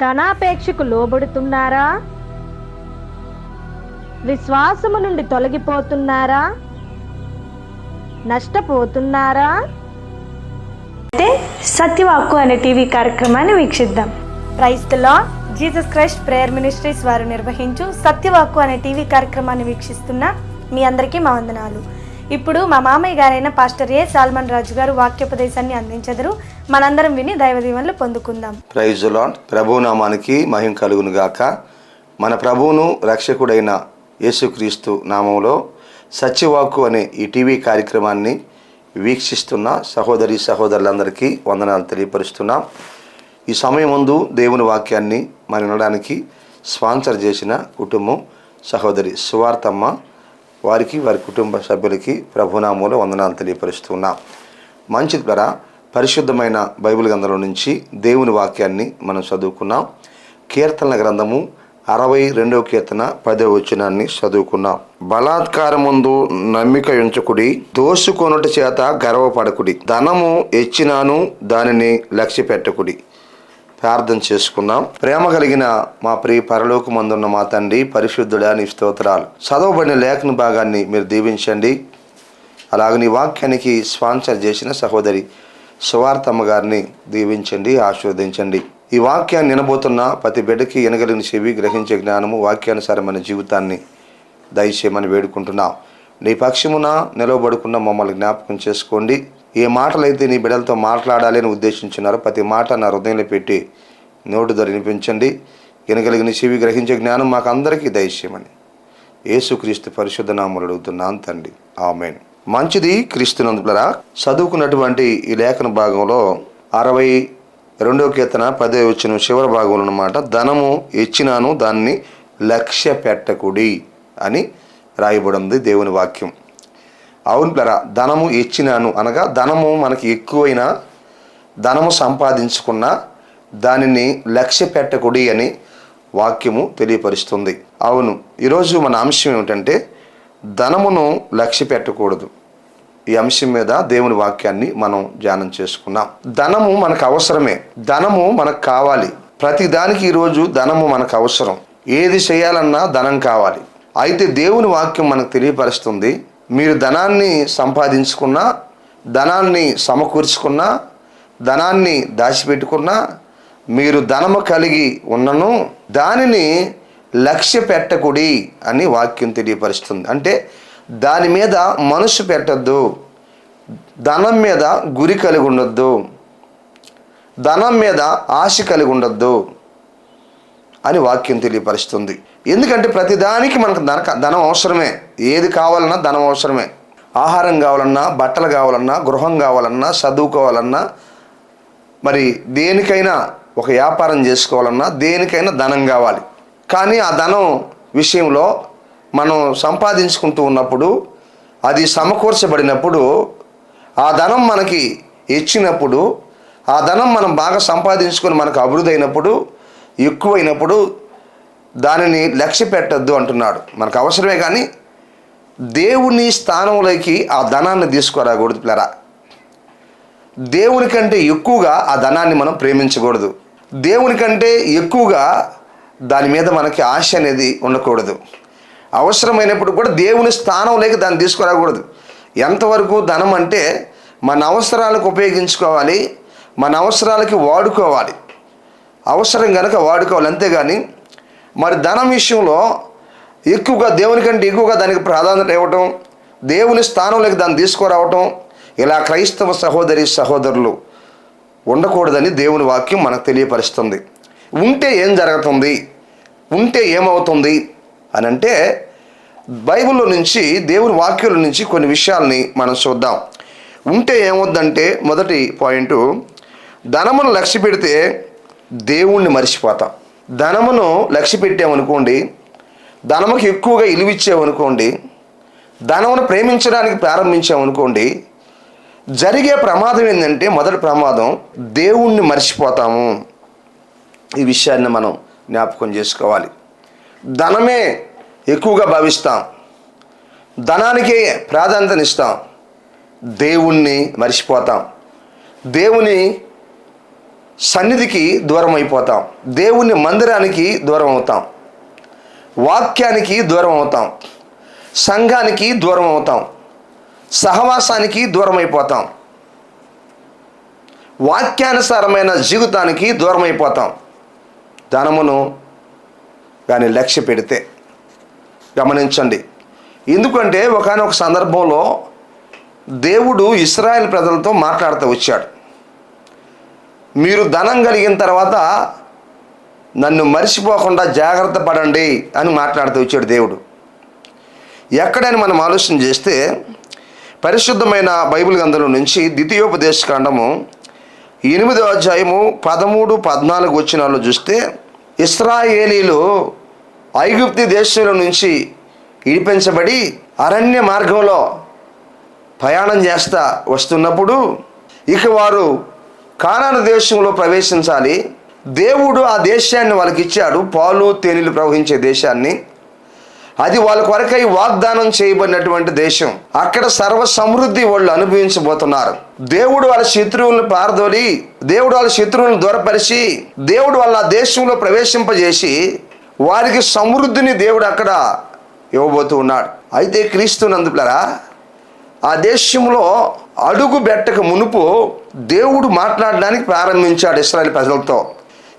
ధనాపేక్షకు లోబడుతున్నారా? విశ్వాసము నుండి తొలగిపోతున్నారా? నష్టపోతున్నారా? అయితే సత్యవాక్కు అనే టీవీ కార్యక్రమాన్ని వీక్షిద్దాం. Praise the Lord. Jesus Christ prayer ministries వారు నిర్వహించు సత్యవాక్కు అనే టీవీ కార్యక్రమాన్ని వీక్షిస్తున్న మీ అందరికీ మా వందనాలు. ఇప్పుడు మా మామయ్య గారైన పాస్టర్ ఏ సాల్మన్ రాజు గారు వాక్యోపదేశాన్ని అందించెదరు. మనందరం విని దైవ దీవెనలు పొందుకుందాం. Praise the lord. ప్రభువు నామానికి మహిమ కలుగును గాక. మన ప్రభువును రక్షకుడైన యేసుక్రీస్తు నామంలో సత్యవాక్కు అనే ఈ టీవీ కార్యక్రమాన్ని వీక్షిస్తున్న సహోదరి సహోదరులందరికీ వందనాలు తెలియపరుస్తున్నాం. ఈ సమయం ముందు దేవుని వాక్యాన్ని మనం వినడానికి స్పాన్సర్ చేసిన కుటుంబం సహోదరి సువార్తమ్మ, వారికి వారి కుటుంబ సభ్యులకి ప్రభునామంలో వందనాలు తెలియపరుస్తున్నాం. మంచి ద్వారా పరిశుద్ధమైన బైబిల్ గ్రంథంలో నుంచి దేవుని వాక్యాన్ని మనం చదువుకున్నాం. కీర్తనల గ్రంథము 62వ కీర్తన 10వ వచనాన్ని చదువుకున్నాం. బలాత్కారముందు నమ్మిక ఉంచకుడి, దోసుకొనుట చేత గర్వపడకుడి, ధనము ఎచ్చినాను దానిని లక్ష్య పెట్టకుడి. ప్రార్థన చేసుకుందాం. ప్రేమ కలిగిన మా ప్రియ పరలోకమందున్న మా తండ్రి, పరిశుద్ధుడా నీ స్తోత్రాలు. చదవబడిన లేఖన భాగాన్ని మీరు దీవించండి. అలాగే నీ వాక్యానికి స్పాన్సర్ చేసిన సహోదరి సువార్తమ్మ గారిని దీవించండి, ఆశీర్వదించండి. ఈ వాక్యాన్ని వినబోతున్న ప్రతి బిడ్డకి వినగలిగిన చెవి, గ్రహించే జ్ఞానము, వాక్యానుసారమైన జీవితాన్ని దయచేయమని వేడుకుంటున్నాం. నీ పక్షమున నిలవబడుకున్న మమ్మల్ని జ్ఞాపకం చేసుకోండి. ఏ మాటలైతే నీ బిడ్డలతో మాట్లాడాలి అని ఉద్దేశించున్నారో ప్రతి మాట నా హృదయంలో పెట్టి నోటు ధర వినిపించండి. వినగలిగిన చెవి, గ్రహించే జ్ఞానం మాకు అందరికీ దయచేయమని యేసుక్రీస్తు పరిశుద్ధ నామములో అడుగుతున్నాను తండ్రి, ఆమేన్. మంచిది క్రీస్తునందులరా. చదువుకున్నటువంటి ఈ లేఖన భాగంలో 62వ కీర్తన 10వ వచనం చివరి భాగంలో అన్నమాట, ధనము ఇచ్చినాను దాన్ని లక్ష్య పెట్టకుడి అని రాయబడింది దేవుని వాక్యం. అవును ప్లరా, ధనము ఇచ్చినాను అనగా ధనము మనకి ఎక్కువైనా, ధనము సంపాదించుకున్నా దానిని లక్ష్య పెట్టకుడి అని వాక్యము తెలియపరుస్తుంది. అవును, ఈరోజు మన అంశం ఏమిటంటే ధనమును లక్ష్య పెట్టకూడదు. ఈ అంశం మీద దేవుని వాక్యాన్ని మనం ధ్యానం చేసుకున్నాం. ధనము మనకు అవసరమే, ధనము మనకు కావాలి. ప్రతి దానికి ఈరోజు ధనము మనకు అవసరం. ఏది చేయాలన్నా ధనం కావాలి. అయితే దేవుని వాక్యం మనకు తెలియపరుస్తుంది, మీరు ధనాన్ని సంపాదించుకున్నా, ధనాన్ని సమకూర్చుకున్నా, ధనాన్ని దాచిపెట్టుకున్నా, మీరు ధనము కలిగి ఉన్నను దానిని లక్ష్య పెట్టకుడి అని వాక్యం తెలియపరుస్తుంది. అంటే దాని మీద మనసు పెట్టద్దు, ధనం మీద గురి కలిగి ఉండొద్దు, ధనం మీద ఆశ కలిగి ఉండొద్దు అని వాక్యం తెలియపరుస్తుంది. ఎందుకంటే ప్రతిదానికి మనకు ధనం అవసరమే. ఏది కావాలన్నా ధనం అవసరమే. ఆహారం కావాలన్నా, బట్టలు కావాలన్నా, గృహం కావాలన్నా, చదువుకోవాలన్నా, మరి దేనికైనా ఒక వ్యాపారం చేసుకోవాలన్నా దేనికైనా ధనం కావాలి. కానీ ఆ ధనం విషయంలో మనం సంపాదించుకుంటూ ఉన్నప్పుడు, అది సమకూర్చబడినప్పుడు, ఆ ధనం మనకి ఇచ్చినప్పుడు, ఆ ధనం మనం బాగా సంపాదించుకొని మనకు అభివృద్ధి అయినప్పుడు, ఎక్కువైనప్పుడు దానిని లక్ష్య పెట్టద్దు అంటున్నాడు. మనకు అవసరమే కానీ దేవుని స్థానంలోకి ఆ ధనాన్ని తీసుకురాకూడదు పిల్లరా. దేవుని కంటే ఎక్కువగా ఆ ధనాన్ని మనం ప్రేమించకూడదు. దేవుని కంటే ఎక్కువగా దాని మీద మనకి ఆశ అనేది ఉండకూడదు. అవసరమైనప్పుడు కూడా దేవుని స్థానంలోకి దాన్ని తీసుకురాకూడదు. ఎంతవరకు ధనం అంటే మన అవసరాలకు ఉపయోగించుకోవాలి, మన అవసరాలకి వాడుకోవాలి. అవసరం కనుక వాడుకోవాలి, అంతేగాని మరి ధనం విషయంలో ఎక్కువగా దేవుని కంటే ఎక్కువగా దానికి ప్రాధాన్యత ఇవ్వటం, దేవుని స్థానంలోకి దాన్ని తీసుకురావటం, ఇలా క్రైస్తవ సహోదరి సహోదరులు ఉండకూడదని దేవుని వాక్యం మనకు తెలియపరుస్తుంది. ఉంటే ఏం జరుగుతుంది, ఉంటే ఏమవుతుంది అని అంటే బైబిల్లో నుంచి, దేవుని వాక్యాల నుంచి కొన్ని విషయాల్ని మనం చూద్దాం. ఉంటే ఏమవుద్దంటే మొదటి పాయింట్, ధనమును లక్ష్య పెడితే దేవుణ్ణి మర్చిపోతాం. ధనమును లక్ష్య పెట్టామనుకోండి, ధనముకి ఎక్కువగా ఇలువిచ్చామనుకోండి, ధనమును ప్రేమించడానికి ప్రారంభించామనుకోండి, జరిగే ప్రమాదం ఏంటంటే మొదటి ప్రమాదం దేవుణ్ణి మర్చిపోతాము. ఈ విషయాన్ని మనం జ్ఞాపకం చేసుకోవాలి. ధనమే ఎక్కువగా భావిస్తాం, ధనానికే ప్రాధాన్యతనిస్తాం, దేవుణ్ణి మర్చిపోతాం. దేవుని సన్నిధికి దూరం అయిపోతాం, దేవుని మందిరానికి దూరం అవుతాం, వాక్యానికి దూరం అవుతాం, సంఘానికి దూరం అవుతాం, సహవాసానికి దూరం అయిపోతాం, వాక్యానుసారమైన జీవితానికి దూరం అయిపోతాం. ధనమును కానీ లక్ష్య పెడితే గమనించండి. ఎందుకంటే ఒకానొక సందర్భంలో దేవుడు ఇశ్రాయేల్ ప్రజలతో మాట్లాడుతూ వచ్చాడు. మీరు ధనం కలిగిన తర్వాత నన్ను మర్చిపోకుండా జాగ్రత్త పడండి అని మాట్లాడుతూ వచ్చాడు దేవుడు. ఎక్కడని మనం ఆలోచన చేస్తే పరిశుద్ధమైన బైబిల్ గ్రంథంలో నుంచి ద్వితీయోపదేశకాండము 8వ అధ్యాయము 13, 14 వచనాల్లో చూస్తే, ఇశ్రాయేలీలు ఐగుప్తు దేశంలో నుంచి ఇడిపించబడి అరణ్య మార్గంలో ప్రయాణం చేస్తా వస్తున్నప్పుడు ఇక వారు కానాను దేశంలో ప్రవేశించాలి. దేవుడు ఆ దేశాన్ని వాళ్ళకి ఇచ్చాడు, పాలు తేనెలు ప్రవహించే దేశాన్ని. అది వాళ్ళ కొరకై వాగ్దానం చేయబడినటువంటి దేశం. అక్కడ సర్వ సమృద్ధి వాళ్ళు అనుభవించబోతున్నారు. దేవుడు వాళ్ళ శత్రువులను పారదోలి, దేవుడు వాళ్ళ శత్రువులను దూరపరిచి, దేవుడు వాళ్ళ దేశంలో ప్రవేశింపజేసి వారికి సమృద్ధిని దేవుడు అక్కడ ఇవ్వబోతూ ఉన్నాడు. అయితే క్రీస్తునందులరా ఆ దేశంలో అడుగు బెట్టక మునుపు దేవుడు మాట్లాడడానికి ప్రారంభించాడు ఇశ్రాయేలు ప్రజలతో.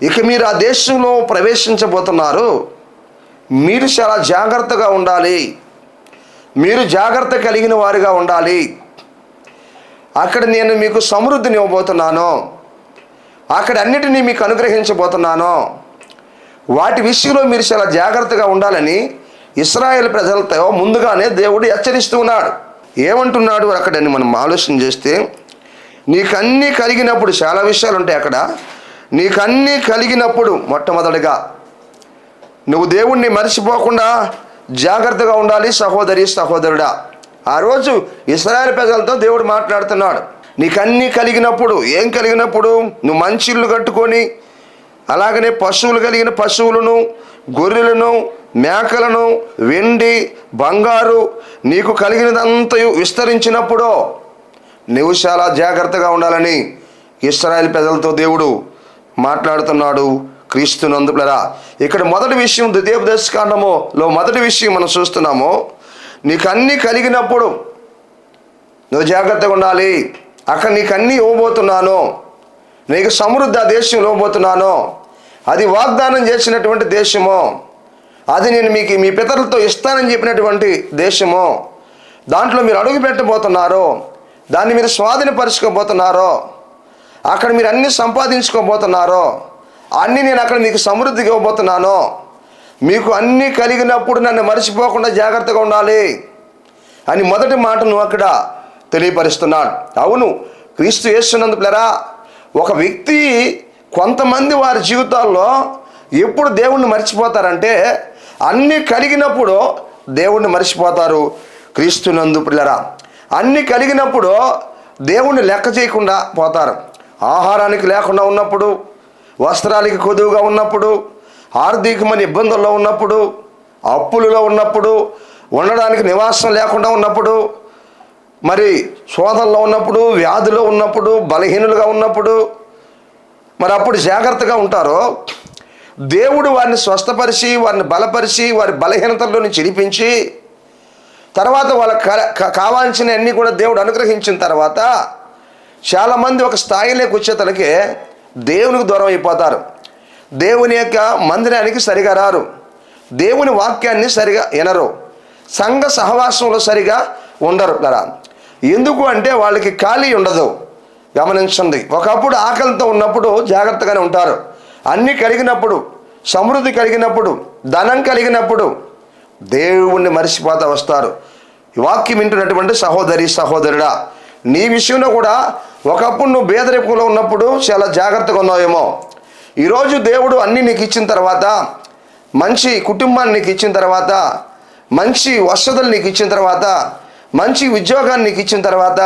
ఇక మీరు ఆ దేశంలో ప్రవేశించబోతున్నారు, మీరు చాలా జాగ్రత్తగా ఉండాలి, మీరు జాగ్రత్త కలిగిన వారిగా ఉండాలి. అక్కడ నేను మీకు సమృద్ధిని ఇవ్వబోతున్నాను, అక్కడ అన్నిటినీ మీకు అనుగ్రహించబోతున్నాను. వాటి విషయంలో మీరు చాలా జాగ్రత్తగా ఉండాలని ఇశ్రాయేలు ప్రజలతో ముందుగానే దేవుడు హెచ్చరిస్తూ ఉన్నాడు. ఏమంటున్నాడు అక్కడని మనం ఆలోచన చేస్తే, నీకన్నీ కలిగినప్పుడు, చాలా విషయాలు ఉంటాయి అక్కడ. నీకన్నీ కలిగినప్పుడు మొట్టమొదటిగా నువ్వు దేవుణ్ణి మర్చిపోకుండా జాగ్రత్తగా ఉండాలి సహోదరి సహోదరుడా. ఆ రోజు ఇశ్రాయేలు ప్రజలతో దేవుడు మాట్లాడుతున్నాడు. నీకన్నీ కలిగినప్పుడు, ఏం కలిగినప్పుడు? నువ్వు మంచి ఇల్లు కట్టుకొని, అలాగనే పశువులు కలిగిన పశువులను, గొర్రెలను, మేకలను, వెండి బంగారు నీకు కలిగినదంతయు విస్తరించినప్పుడు నువ్వు చాలా జాగ్రత్తగా ఉండాలని ఇశ్రాయేలు ప్రజలతో దేవుడు మాట్లాడుతున్నాడు. క్రీస్తునందులరా ఇక్కడ మొదటి విషయం, ద్వితీయోపదేశకాండములో మొదటి విషయం మనం చూస్తున్నాము. నీకు అన్నీ కలిగినప్పుడు నువ్వు జాగ్రత్తగా ఉండాలి. అక్కడ నీకు అన్నీ ఇవ్వబోతున్నాను, నీకు సమృద్ధి ఆ దేశంలో ఇవ్వబోతున్నాను. అది వాగ్దానం చేసినటువంటి దేశము, అది నేను మీకు మీ పితరులతో ఇస్తానని చెప్పినటువంటి దేశము. దాంట్లో మీరు అడుగు పెట్టబోతున్నారు, దాన్ని మీరు స్వాధీనపరుచుకోబోతున్నారు, అక్కడ మీరు అన్నీ సంపాదించుకోబోతున్నారు, అన్నీ నేను అక్కడ మీకు సమృద్ధిగా ఇవ్వబోతున్నాను. మీకు అన్నీ కలిగినప్పుడు నన్ను మర్చిపోకుండా జాగ్రత్తగా ఉండాలి అని మొదటి మాటను అక్కడ తెలియపరుస్తున్నాడు. అవును, క్రీస్తు యేసునందులరా ఒక వ్యక్తి, కొంతమంది వారి జీవితాల్లో ఎప్పుడు దేవుణ్ణి మర్చిపోతారంటే అన్నీ కలిగినప్పుడు దేవుణ్ణి మర్చిపోతారు. క్రీస్తునందు పిల్లరా అన్నీ కలిగినప్పుడు దేవుణ్ణి లెక్క చేయకుండా పోతారు. ఆహారానికి లేకుండా ఉన్నప్పుడు, వస్త్రాలకి కొదువుగా ఉన్నప్పుడు, ఆర్థికమైన ఇబ్బందుల్లో ఉన్నప్పుడు, అప్పులలో ఉన్నప్పుడు, ఉండడానికి నివాసం లేకుండా ఉన్నప్పుడు, మరి శోధనలో ఉన్నప్పుడు, వ్యాధిలో ఉన్నప్పుడు, బలహీనులుగా ఉన్నప్పుడు, మరి అప్పుడు జాగ్రత్తగా ఉంటారో దేవుడు వారిని స్వస్థపరిచి, వారిని బలపరిచి, వారి బలహీనతల్లో నుంచి విడిపించి, తర్వాత వాళ్ళకి కావాల్సిన అన్నీ కూడా దేవుడు అనుగ్రహించిన తర్వాత చాలామంది ఒక స్థాయిలోకి వచ్చేతలకే దేవునికి దూరం అయిపోతారు. దేవుని యొక్క మందిరానికి సరిగా రారు, దేవుని వాక్యాన్ని సరిగా వినరు, సంఘ సహవాసంలో సరిగా ఉండరు కదా. ఎందుకు అంటే వాళ్ళకి ఖాళీ ఉండదు. గమనించండి, ఒకప్పుడు ఆకలితో ఉన్నప్పుడు జాగ్రత్తగానే ఉంటారు. అన్నీ కలిగినప్పుడు, సమృద్ధి కలిగినప్పుడు, ధనం కలిగినప్పుడు దేవుణ్ణి మర్చిపోతా వస్తారు. ఈ వాక్యం వింటున్నటువంటి సహోదరి సహోదరుడా, నీ విషయంలో కూడా ఒకప్పుడు నువ్వు పేదరికంలో ఉన్నప్పుడు చాలా జాగ్రత్తగా ఉన్నావేమో. ఈరోజు దేవుడు అన్నీ నీకు ఇచ్చిన తర్వాత, మంచి కుటుంబాన్ని నీకు ఇచ్చిన తర్వాత, మంచి వసతులు నీకు ఇచ్చిన తర్వాత, మంచి ఉద్యోగాన్ని నీకు ఇచ్చిన తర్వాత,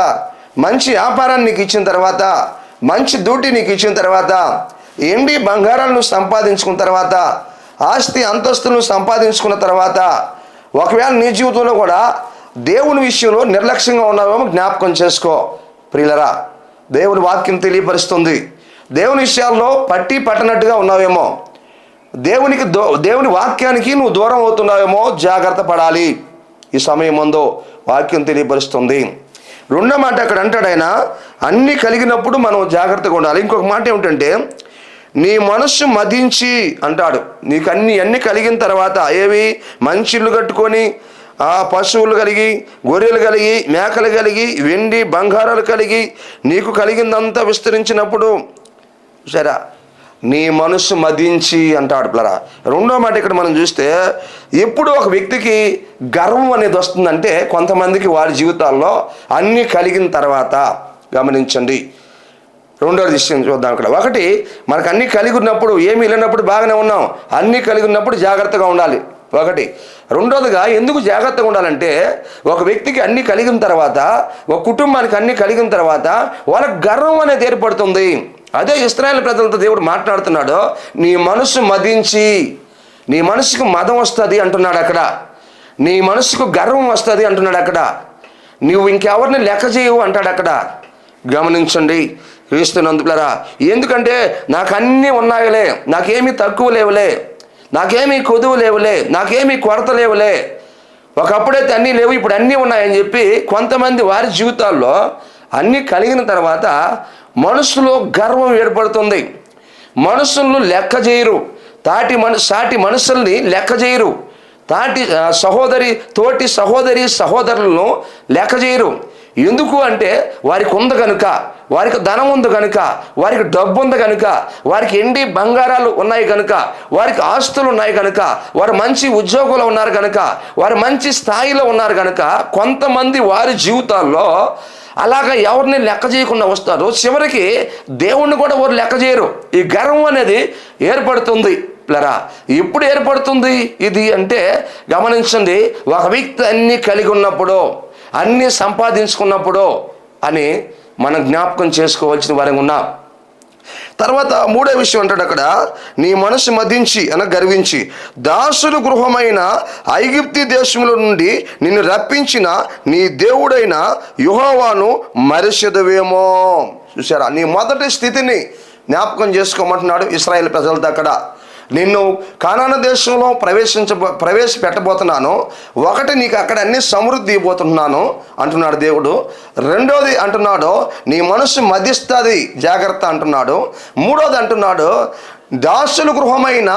మంచి వ్యాపారాన్ని నీకు ఇచ్చిన తర్వాత, మంచి డ్యూటీ నీకు ఇచ్చిన తర్వాత, ఎండి బంగారాలను సంపాదించుకున్న తర్వాత, ఆస్తి అంతస్తులను సంపాదించుకున్న తర్వాత, ఒకవేళ నీ జీవితంలో కూడా దేవుని విషయంలో నిర్లక్ష్యంగా ఉన్నావేమో జ్ఞాపకం చేసుకో. ప్రియులరా, దేవుని వాక్యం తెలియపరుస్తుంది, దేవుని విషయాల్లో పట్టి పట్టనట్టుగా ఉన్నావేమో, దేవుని వాక్యానికి నువ్వు దూరం అవుతున్నావేమో, జాగ్రత్త పడాలి. ఈ సమయం ముందు వాక్యం తెలియపరుస్తుంది. రెండో మాట అక్కడ అంటాడు ఆయన, అన్నీ కలిగినప్పుడు మనం జాగ్రత్తగా ఉండాలి. ఇంకొక మాట ఏమిటంటే, నీ మనస్సు మదించి అంటాడు. నీకు అన్నీ కలిగిన తర్వాత, ఏవి మంచి ఇల్లు కట్టుకొని, పశువులు కలిగి, గొర్రెలు కలిగి, మేకలు కలిగి, వెండి బంగారాలు కలిగి, నీకు కలిగిందంతా విస్తరించినప్పుడు సరే నీ మనస్సు మదించి అంటాడు పిల్లరా. రెండో మాట ఇక్కడ మనం చూస్తే, ఎప్పుడు ఒక వ్యక్తికి గర్వం అనేది వస్తుందంటే, కొంతమందికి వారి జీవితాల్లో అన్నీ కలిగిన తర్వాత, గమనించండి. రెండోది విషయం చూద్దాం. ఇక్కడ ఒకటి, మనకు అన్నీ కలిగి ఉన్నప్పుడు, ఏమీ లేనప్పుడు బాగానే ఉన్నాం. అన్నీ కలిగి ఉన్నప్పుడు జాగ్రత్తగా ఉండాలి ఒకటి. రెండోదిగా ఎందుకు జాగ్రత్తగా ఉండాలంటే, ఒక వ్యక్తికి అన్నీ కలిగిన తర్వాత, ఒక కుటుంబానికి అన్నీ కలిగిన తర్వాత వాళ్ళకి గర్వం అనేది ఏర్పడుతుంది. అదే ఇశ్రాయేలు ప్రజలతో దేవుడు మాట్లాడుతున్నాడు. నీ మనసు మదించి, నీ మనసుకు మదం వస్తుంది అంటున్నాడు అక్కడ. నీ మనసుకు గర్వం వస్తుంది అంటున్నాడు అక్కడ. నువ్వు ఇంకెవరిని లెక్క చేయవు అంటాడు అక్కడ. గమనించండి క్రీస్తునందులరా. ఎందుకంటే నాకు అన్నీ ఉన్నాయిలే, నాకేమీ తక్కువ లేవులే, నాకేమీ కొదువు లేవులే, నాకేమీ కొరత లేవులే, ఒకప్పుడైతే అన్నీ లేవు ఇప్పుడు అన్నీ ఉన్నాయని చెప్పి కొంతమంది వారి జీవితాల్లో అన్నీ కలిగిన తర్వాత మనసులో గర్వం ఏర్పడుతుంది. మనుషులను లెక్క చేయరు, సాటి మనుషుల్ని లెక్క చేయరు, తోటి సహోదరులను లెక్క చేయరు. ఎందుకు అంటే వారికి ఉంది కనుక, వారికి ధనం ఉంది కనుక, వారికి డబ్బు ఉంది కనుక, వారికి ఎండి బంగారాలు ఉన్నాయి కనుక, వారికి ఆస్తులు ఉన్నాయి కనుక, వారు మంచి ఉద్యోగులు ఉన్నారు కనుక, వారు మంచి స్థాయిలో ఉన్నారు కనుక, కొంతమంది వారి జీవితాల్లో అలాగా ఎవరిని లెక్క చేయకుండా వస్తారు. చివరికి దేవుణ్ణి కూడా వారు లెక్క చేయరు. ఈ గర్వం అనేది ఏర్పడుతుంది పిల్లరా. ఎప్పుడు ఏర్పడుతుంది ఇది అంటే, గమనించండి, ఒక వ్యక్తి అన్నీ కలిగి ఉన్నప్పుడు, అన్నీ సంపాదించుకున్నప్పుడు అని మనం జ్ఞాపకం చేసుకోవాల్సిన వారంగా ఉన్నాం. తర్వాత మూడో విషయం అంటాడు అక్కడ, నీ మనసు మదించి గర్వించి, దాసులు గృహమైన ఐగుప్తు దేశంలో నుండి నిన్ను రప్పించిన నీ దేవుడైన యెహోవాను మరిచెదవేమో. చూసారా, నీ మొదటి స్థితిని జ్ఞాపకం చేసుకోమంటున్నాడు ఇశ్రాయేలు ప్రజలతో అక్కడ. నిన్ను కానాను దేశంలో ప్రవేశపెట్టబోతున్నాను. ఒకటి, నీకు అక్కడ అన్ని సమృద్ధి ఇవ్వబోతున్నాను అంటున్నాడు దేవుడు. రెండోది అంటున్నాడు, నీ మనసు మదిస్తుంది జాగ్రత్త అంటున్నాడు. మూడోది అంటున్నాడు, దాసుల గృహమైన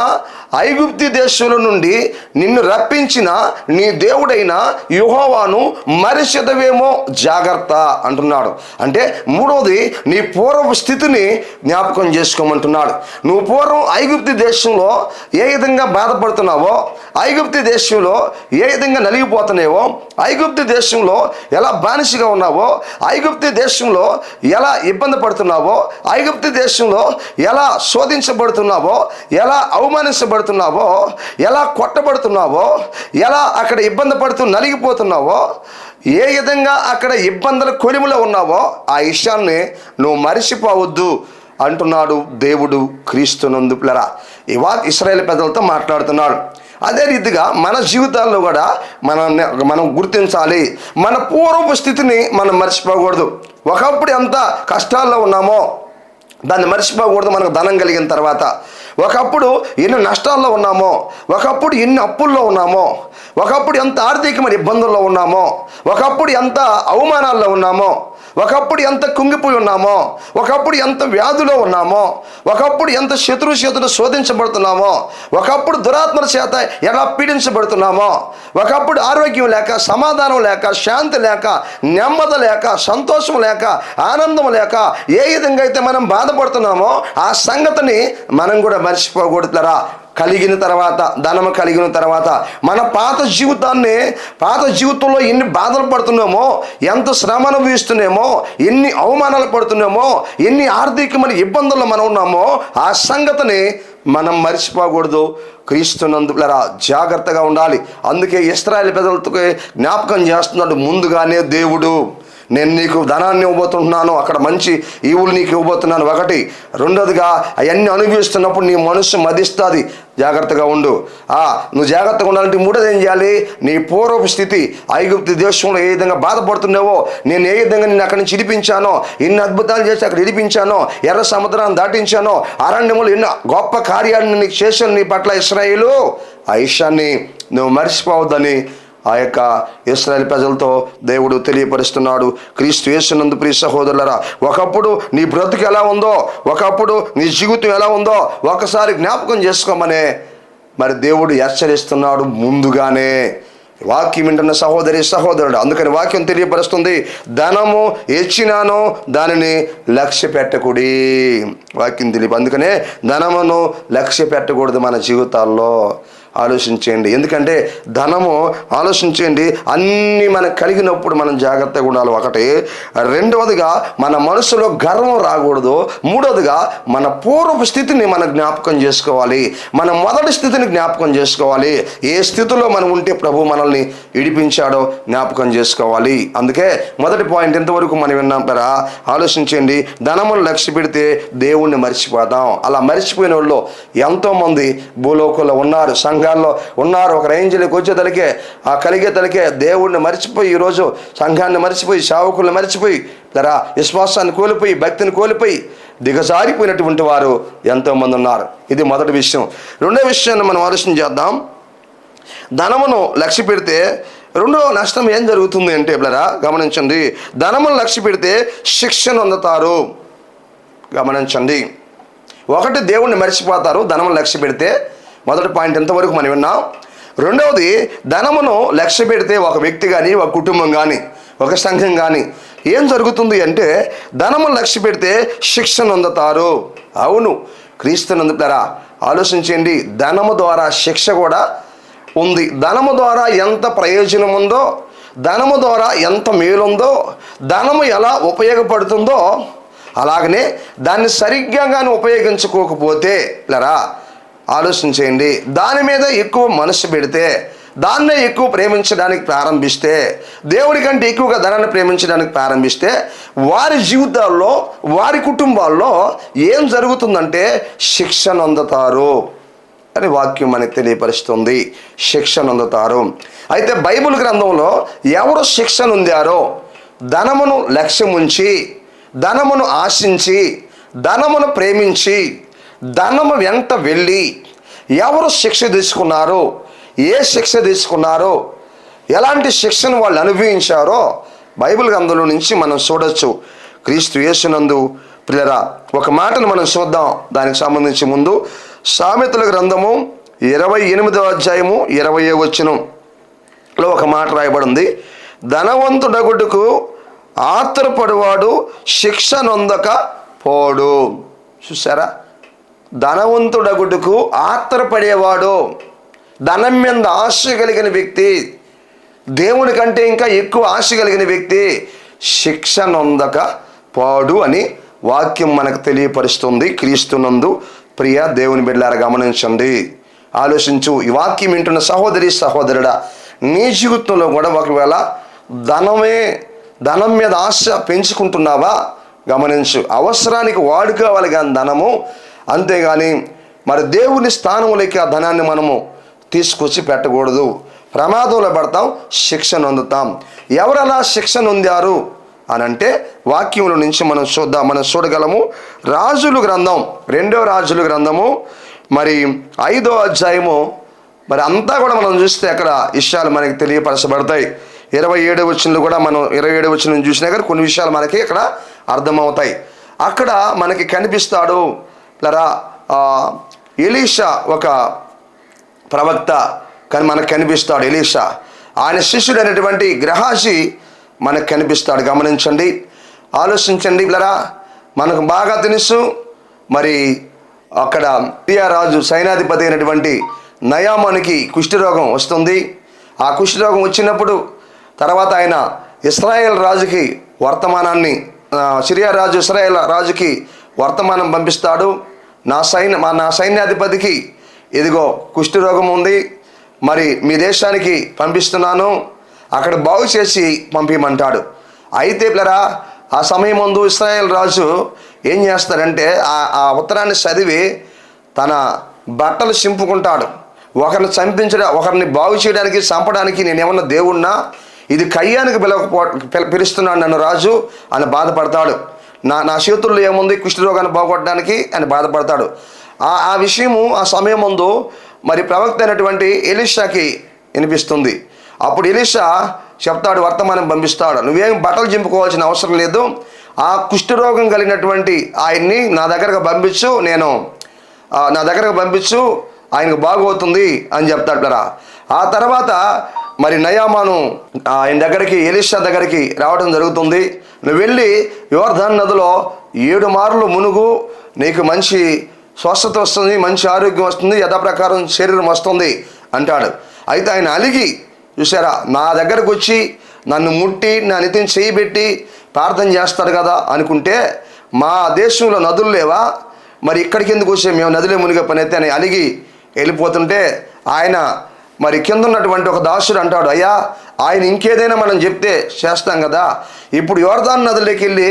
ఐగుప్తు దేశంలో నుండి నిన్ను రప్పించిన నీ దేవుడైన యెహోవాను మరిచెదవేమో జాగ్రత్త అంటున్నాడు. అంటే మూడోది, నీ పూర్వ స్థితిని జ్ఞాపకం చేసుకోమంటున్నాడు. నువ్వు పూర్వం ఐగుప్తు దేశంలో ఏ విధంగా బాధపడుతున్నావో, ఐగుప్తు దేశంలో ఏ విధంగా నలిగిపోతున్నావో, ఐగుప్తు దేశంలో ఎలా బానిసగా ఉన్నావో, ఐగుప్తు దేశంలో ఎలా ఇబ్బంది పడుతున్నావో, ఐగుప్తు దేశంలో ఎలా శోధించబడుతున్నావో, ఎలా అవమానించబడుతున్నావో, ఎలా కొట్టబడుతున్నావో, ఎలా అక్కడ ఇబ్బంది పడుతూ నలిగిపోతున్నావో, ఏ విధంగా అక్కడ ఇబ్బందుల కొలిములో ఉన్నావో ఆ విషయాన్ని నువ్వు మరిచిపోవద్దు అంటున్నాడు దేవుడు క్రీస్తునందు పిల్లరా. ఇశ్రాయేలు పెద్దలతో మాట్లాడుతున్నాడు. అదే రీతిగా మన జీవితాల్లో కూడా మనం గుర్తించాలి. మన పూర్వపు స్థితిని మనం మర్చిపోకూడదు. ఒకప్పుడు ఎంత కష్టాల్లో ఉన్నామో దాన్ని మర్చిపోకూడదు. మనకు ధనం కలిగిన తర్వాత ఒకప్పుడు ఎన్ని నష్టాల్లో ఉన్నామో, ఒకప్పుడు ఎన్ని అప్పుల్లో ఉన్నామో, ఒకప్పుడు ఎంత ఆర్థికమైన ఇబ్బందుల్లో ఉన్నామో, ఒకప్పుడు ఎంత అవమానాల్లో ఉన్నామో, ఒకప్పుడు ఎంత కుంగిపోయి ఉన్నామో, ఒకప్పుడు ఎంత వ్యాధిలో ఉన్నామో, ఒకప్పుడు ఎంత శత్రువులు శోధించబడుతున్నామో, ఒకప్పుడు దురాత్మల చేత ఎలా పీడించబడుతున్నామో, ఒకప్పుడు ఆరోగ్యం లేక, సమాధానం లేక, శాంతి లేక, నెమ్మది లేక, సంతోషం లేక, ఆనందం లేక ఏ విధంగా అయితే మనం బాధపడుతున్నామో ఆ సంగతిని మనం కూడా మర్చిపోకూడదురా. కలిగిన తర్వాత, ధనము కలిగిన తర్వాత మన పాత జీవితంలో ఎన్ని బాధలు పడుతున్నామో, ఎంత శ్రమ అనుభవిస్తున్నామో, ఎన్ని అవమానాలు పడుతున్నామో, ఎన్ని ఆర్థికమైన ఇబ్బందుల్లో మనం ఉన్నామో ఆ సంగతిని మనం మర్చిపోకూడదు. క్రీస్తునందులరా జాగ్రత్తగా ఉండాలి. అందుకే ఇశ్రాయేలు ప్రజలతో జ్ఞాపకం చేస్తున్నాడు, ముందుగానే దేవుడు నేను నీకు ధనాన్ని ఇవ్వబోతున్నాను, అక్కడ మంచి ఈవులు నీకు ఇవ్వబోతున్నాను ఒకటి. రెండోదిగా అవన్నీ అనుభవిస్తున్నప్పుడు నీ మనస్సు మదిస్తుంది, జాగ్రత్తగా ఉండు. నువ్వు జాగ్రత్తగా ఉండాలంటే మూడోది ఏం చేయాలి? నీ పూర్వపు స్థితి, ఐగుప్తు దేశంలో ఏ విధంగా బాధపడుతున్నావో, నేను ఏ విధంగా నేను అక్కడి నుంచి ఇడిపించానో, ఎన్ని అద్భుతాలు చేసి అక్కడ ఇడిపించానో, ఎర్ర సముద్రాన్ని దాటించానో, అరణ్యములు ఎన్నో గొప్ప కార్యాలను నీకు చేశాను నీ పట్ల ఇశ్రాయేలు, ఆ విషయాన్ని నువ్వు మర్చిపోవద్దని ఆ యొక్క ఇశ్రాయేలు ప్రజలతో దేవుడు తెలియపరుస్తున్నాడు. క్రీస్తు యేసునందు ప్రియ సహోదరులారా, ఒకప్పుడు నీ బ్రతుకు ఎలా ఉందో, ఒకప్పుడు నీ జీవితం ఎలా ఉందో ఒకసారి జ్ఞాపకం చేసుకోమనే మరి దేవుడు హెచ్చరిస్తున్నాడు ముందుగానే. వాక్యం వింటున్న సహోదరుడు, అందుకని వాక్యం తెలియపరుస్తుంది, ధనము ఇచ్చినాను దానిని లక్ష్య పెట్టకుడి. వాక్యం తెలియ, అందుకనే ధనమును లక్ష్య పెట్టకూడదు మన జీవితాల్లో. ఆలోచించండి, ఎందుకంటే ధనము ఆలోచించండి అన్నీ మనకు కలిగినప్పుడు మనం జాగ్రత్తగా ఉండాలి ఒకటి. రెండవదిగా మన మనసులో గర్వం రాకూడదు. మూడవదిగా మన పూర్వపు స్థితిని మనం జ్ఞాపకం చేసుకోవాలి, మన మొదటి స్థితిని జ్ఞాపకం చేసుకోవాలి. ఏ స్థితిలో మనం ఉంటే ప్రభు మనల్ని విడిపించాడో జ్ఞాపకం చేసుకోవాలి. అందుకే మొదటి పాయింట్ ఇంతవరకు మనం విన్నాం కదా. ఆలోచించండి, ధనమును లక్ష్య పెడితే దేవుణ్ణి మర్చిపోతాం. అలా మర్చిపోయిన వాళ్ళు ఎంతోమంది భూలోకంలో ఉన్నారు, సంఘాల్లో ఉన్నారు. ఒక రేంజ్లోకి వచ్చేతలకే కలిగేతలకే దేవుడిని మర్చిపోయి, ఈరోజు సంఘాన్ని మర్చిపోయి, సేవకుల్ని మర్చిపోయి, విశ్వాసాన్ని కోల్పోయి, భక్తిని కోల్పోయి దిగజారిపోయినటువంటి వారు ఎంతోమంది ఉన్నారు. ఇది మొదటి విషయం. రెండో విషయాన్ని మనం ఆలోచన చేద్దాం. ధనమును లక్ష్య పెడితే రెండో నష్టం ఏం జరుగుతుంది అంటే గమనించండి, ధనమును లక్ష్య పెడితే శిక్షను అందుతారు. గమనించండి, ఒకటి దేవుణ్ణి మర్చిపోతారు ధనమును లక్ష్య పెడితే. మొదటి పాయింట్ ఎంతవరకు మనం విన్నాం. రెండవది, ధనమును లక్ష్య పెడితే ఒక వ్యక్తి కానీ, ఒక కుటుంబం కానీ, ఒక సంఘం కానీ ఏం జరుగుతుంది అంటే ధనమును లక్ష్య పెడితే శిక్షను అందుతారు. అవును, క్రీస్తునందుతారా? ఆలోచించండి, ధనము ద్వారా శిక్ష కూడా ఉంది. ధనము ద్వారా ఎంత ప్రయోజనం ఉందో, ధనము ద్వారా ఎంత మేలుందో, ధనము ఎలా ఉపయోగపడుతుందో, అలాగనే దాన్ని సరిగ్గా కానీ ఉపయోగించుకోకపోతే ఆలోచించేయండి, దాని మీద ఎక్కువ మనసు పెడితే, దాన్నే ఎక్కువ ప్రేమించడానికి ప్రారంభిస్తే, దేవుడి కంటే ఎక్కువగా ధనాన్ని ప్రేమించడానికి ప్రారంభిస్తే వారి జీవితాల్లో, వారి కుటుంబాల్లో ఏం జరుగుతుందంటే శిక్షను అందుతారు అని వాక్యం మనకు తెలియపరుస్తుంది. శిక్షను అందుతారు. అయితే బైబిల్ గ్రంథంలో ఎవరు శిక్షను పొందారో, ధనమును లక్ష్యం ఉంచి, ధనమును ఆశించి, ధనమును ప్రేమించి, ధనము వెంట వెళ్ళి ఎవరు శిక్ష తీసుకున్నారో, ఏ శిక్ష తీసుకున్నారో, ఎలాంటి శిక్షను వాళ్ళు అనుభవించారో బైబిల్ గ్రంథంలో నుంచి మనం చూడొచ్చు. క్రీస్తు యేసునందు ప్రియరా, ఒక మాటను మనం చూద్దాం. దానికి సంబంధించి ముందు సామెతల గ్రంథము 28వ అధ్యాయము 20వ వచనంలో ఒక మాట రాయబడింది, ధనవంతుడగుటకు ఆత్రపడువాడు శిక్ష నొందక పోడు. చూసారా? ధనవంతుడగుటకు ఆత్రపడేవాడు, ధనం మీద ఆశ కలిగిన వ్యక్తి, దేవుడి కంటే ఇంకా ఎక్కువ ఆశ కలిగిన వ్యక్తి శిక్ష నొందక పోడు అని వాక్యం మనకు తెలియపరుస్తుంది. క్రీస్తునందు ప్రియ దేవుని బిడ్డలారా, గమనించండి, ఆలోచించు. ఈ వాక్యం వింటున్న సహోదరుడా, నీ జీవితంలో కూడా ఒకవేళ ధనం మీద ఆశ పెంచుకుంటున్నావా? గమనించు. అవసరానికి వాడుకోవాలి కానీ ధనము, అంతేగాని మరి దేవుని స్థానంలోకి ఆ ధనాన్ని మనము తీసుకొచ్చి పెట్టకూడదు. ప్రమాదంలో పడతాం, శిక్షను అందుతాం. ఎవరలా శిక్షను పొందారు అని అంటే వాక్యంలో నుంచి మనం చూడగలము. రాజుల గ్రంథం, 2వ రాజుల గ్రంథము మరి 5వ అధ్యాయము మరి అంతా కూడా మనం చూస్తే అక్కడ విషయాలు మనకి తెలియపరచబడతాయి. 27వ వచనంలో కూడా మనం 27వ వచనం చూసినా కానీ కొన్ని విషయాలు మనకి ఇక్కడ అర్థమవుతాయి. అక్కడ మనకి కనిపిస్తాడు ఎలీషా, ఒక ప్రవక్త కానీ మనకు కనిపిస్తాడు ఎలీషా. ఆయన శిష్యుడు అనేటువంటి గెహాజీ మనకు కనిపిస్తాడు. గమనించండి, ఆలోచించండి. మనకు బాగా తెలుసు మరి అక్కడ సిరియా రాజు సైనాధిపతి అయినటువంటి నయామానికి కుష్ఠరోగం వస్తుంది. ఆ కుష్ఠరోగం వచ్చినప్పుడు తర్వాత ఆయన ఇశ్రాయేల్ రాజుకి వర్తమానాన్ని, సిరియా రాజు ఇశ్రాయేల్ రాజుకి వర్తమానం పంపిస్తాడు. నా సైన్యాధిపతికి ఇదిగో కుష్ఠరోగం ఉంది, మరి మీ దేశానికి పంపిస్తున్నాను, అక్కడ బాగు చేసి పంపించమంటాడు. అయితే పిల్లరా ఆ సమయం ముందు ఇశ్రాయేల్ రాజు ఏం చేస్తాడంటే ఆ ఉత్తరాన్ని చదివి తన బట్టలు చింపుకుంటాడు. ఒకరిని చంపించడం, ఒకరిని బాగు చేయడానికి, చంపడానికి నేనేమన్నా దేవుణ్ణా? ఇది కయ్యానికి పిలుస్తున్నాడు నన్ను రాజు అని బాధపడతాడు. నా చేతుల్లో ఏముంది కుష్ఠరోగాన్ని బాగుపడడానికి అని బాధపడతాడు. ఆ విషయము ఆ సమయం ముందు మరి ప్రవక్త అయినటువంటి ఎలీషాకి వినిపిస్తుంది. అప్పుడు ఎలీషా చెప్తాడు, వర్తమానం పంపిస్తాడు, నువ్వేం బట్టలు చింపుకోవాల్సిన అవసరం లేదు, ఆ కుష్ఠరోగం కలిగినటువంటి ఆయన్ని నా దగ్గరకు పంపించు, ఆయనకు బాగవుతుంది అని చెప్తాడు. ఆ తర్వాత మరి నయామాను ఆయన దగ్గరికి, ఎలీషా దగ్గరికి రావడం జరుగుతుంది. నువ్వు వెళ్ళి యోర్దాను నదిలో 7 మార్లు మునుగు, నీకు మంచి స్వస్థత వస్తుంది, మంచి ఆరోగ్యం వస్తుంది, యథాప్రకారం శరీరం వస్తుంది అంటాడు. అయితే ఆయన అలిగి, చూసారా, నా దగ్గరకు వచ్చి నన్ను ముట్టి నా నితిని చేయబెట్టి ప్రార్థన చేస్తాడు కదా అనుకుంటే, మా దేశంలో నదులు లేవా, మరి ఇక్కడికి ఎందుకు వచ్చే, మేము నదిలో మునిగే పని అయితే అని అలిగి వెళ్ళిపోతుంటే, ఆయన మరి కింద ఉన్నటువంటి ఒక దాసుడు అంటాడు, అయ్యా ఆయన ఇంకేదైనా మనం చెప్తే చేస్తాం కదా, ఇప్పుడు యోర్దాను నదిలోకి వెళ్ళి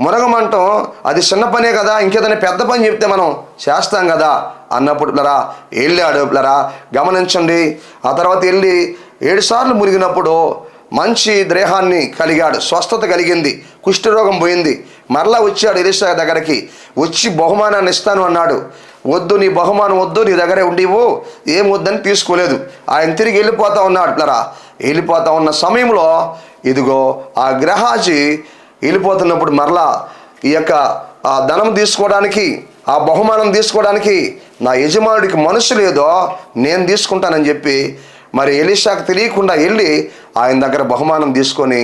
మునగమంటాం అది చిన్న పనే కదా, ఇంకేదైనా పెద్ద పని చెప్తే మనం చేస్తాం కదా అన్నప్పుడు వెళ్ళాడు. గమనించండి, ఆ తర్వాత వెళ్ళి 7 సార్లు మునిగినప్పుడు మంచి దేహాన్ని కలిగాడు, స్వస్థత కలిగింది, కుష్ఠరోగం పోయింది. మరలా వచ్చాడు ఎలీషా దగ్గరికి, వచ్చి బహుమానాన్ని ఇస్తాను అన్నాడు. వద్దు, నీ బహుమానం వద్దు, నీ దగ్గరే ఉండివు, ఏం వద్దని తీసుకోలేదు. ఆయన తిరిగి వెళ్ళిపోతా ఉన్నాడు. వెళ్ళిపోతా ఉన్న సమయంలో ఇదిగో ఆ గ్రహాజీ వెళ్ళిపోతున్నప్పుడు మరలా ఈ యొక్క ఆ ధనం తీసుకోవడానికి, ఆ బహుమానం తీసుకోవడానికి నా యజమానుడికి మనసు లేదో నేను తీసుకుంటానని చెప్పి మరి ఎలీషాకు తెలియకుండా వెళ్ళి ఆయన దగ్గర బహుమానం తీసుకొని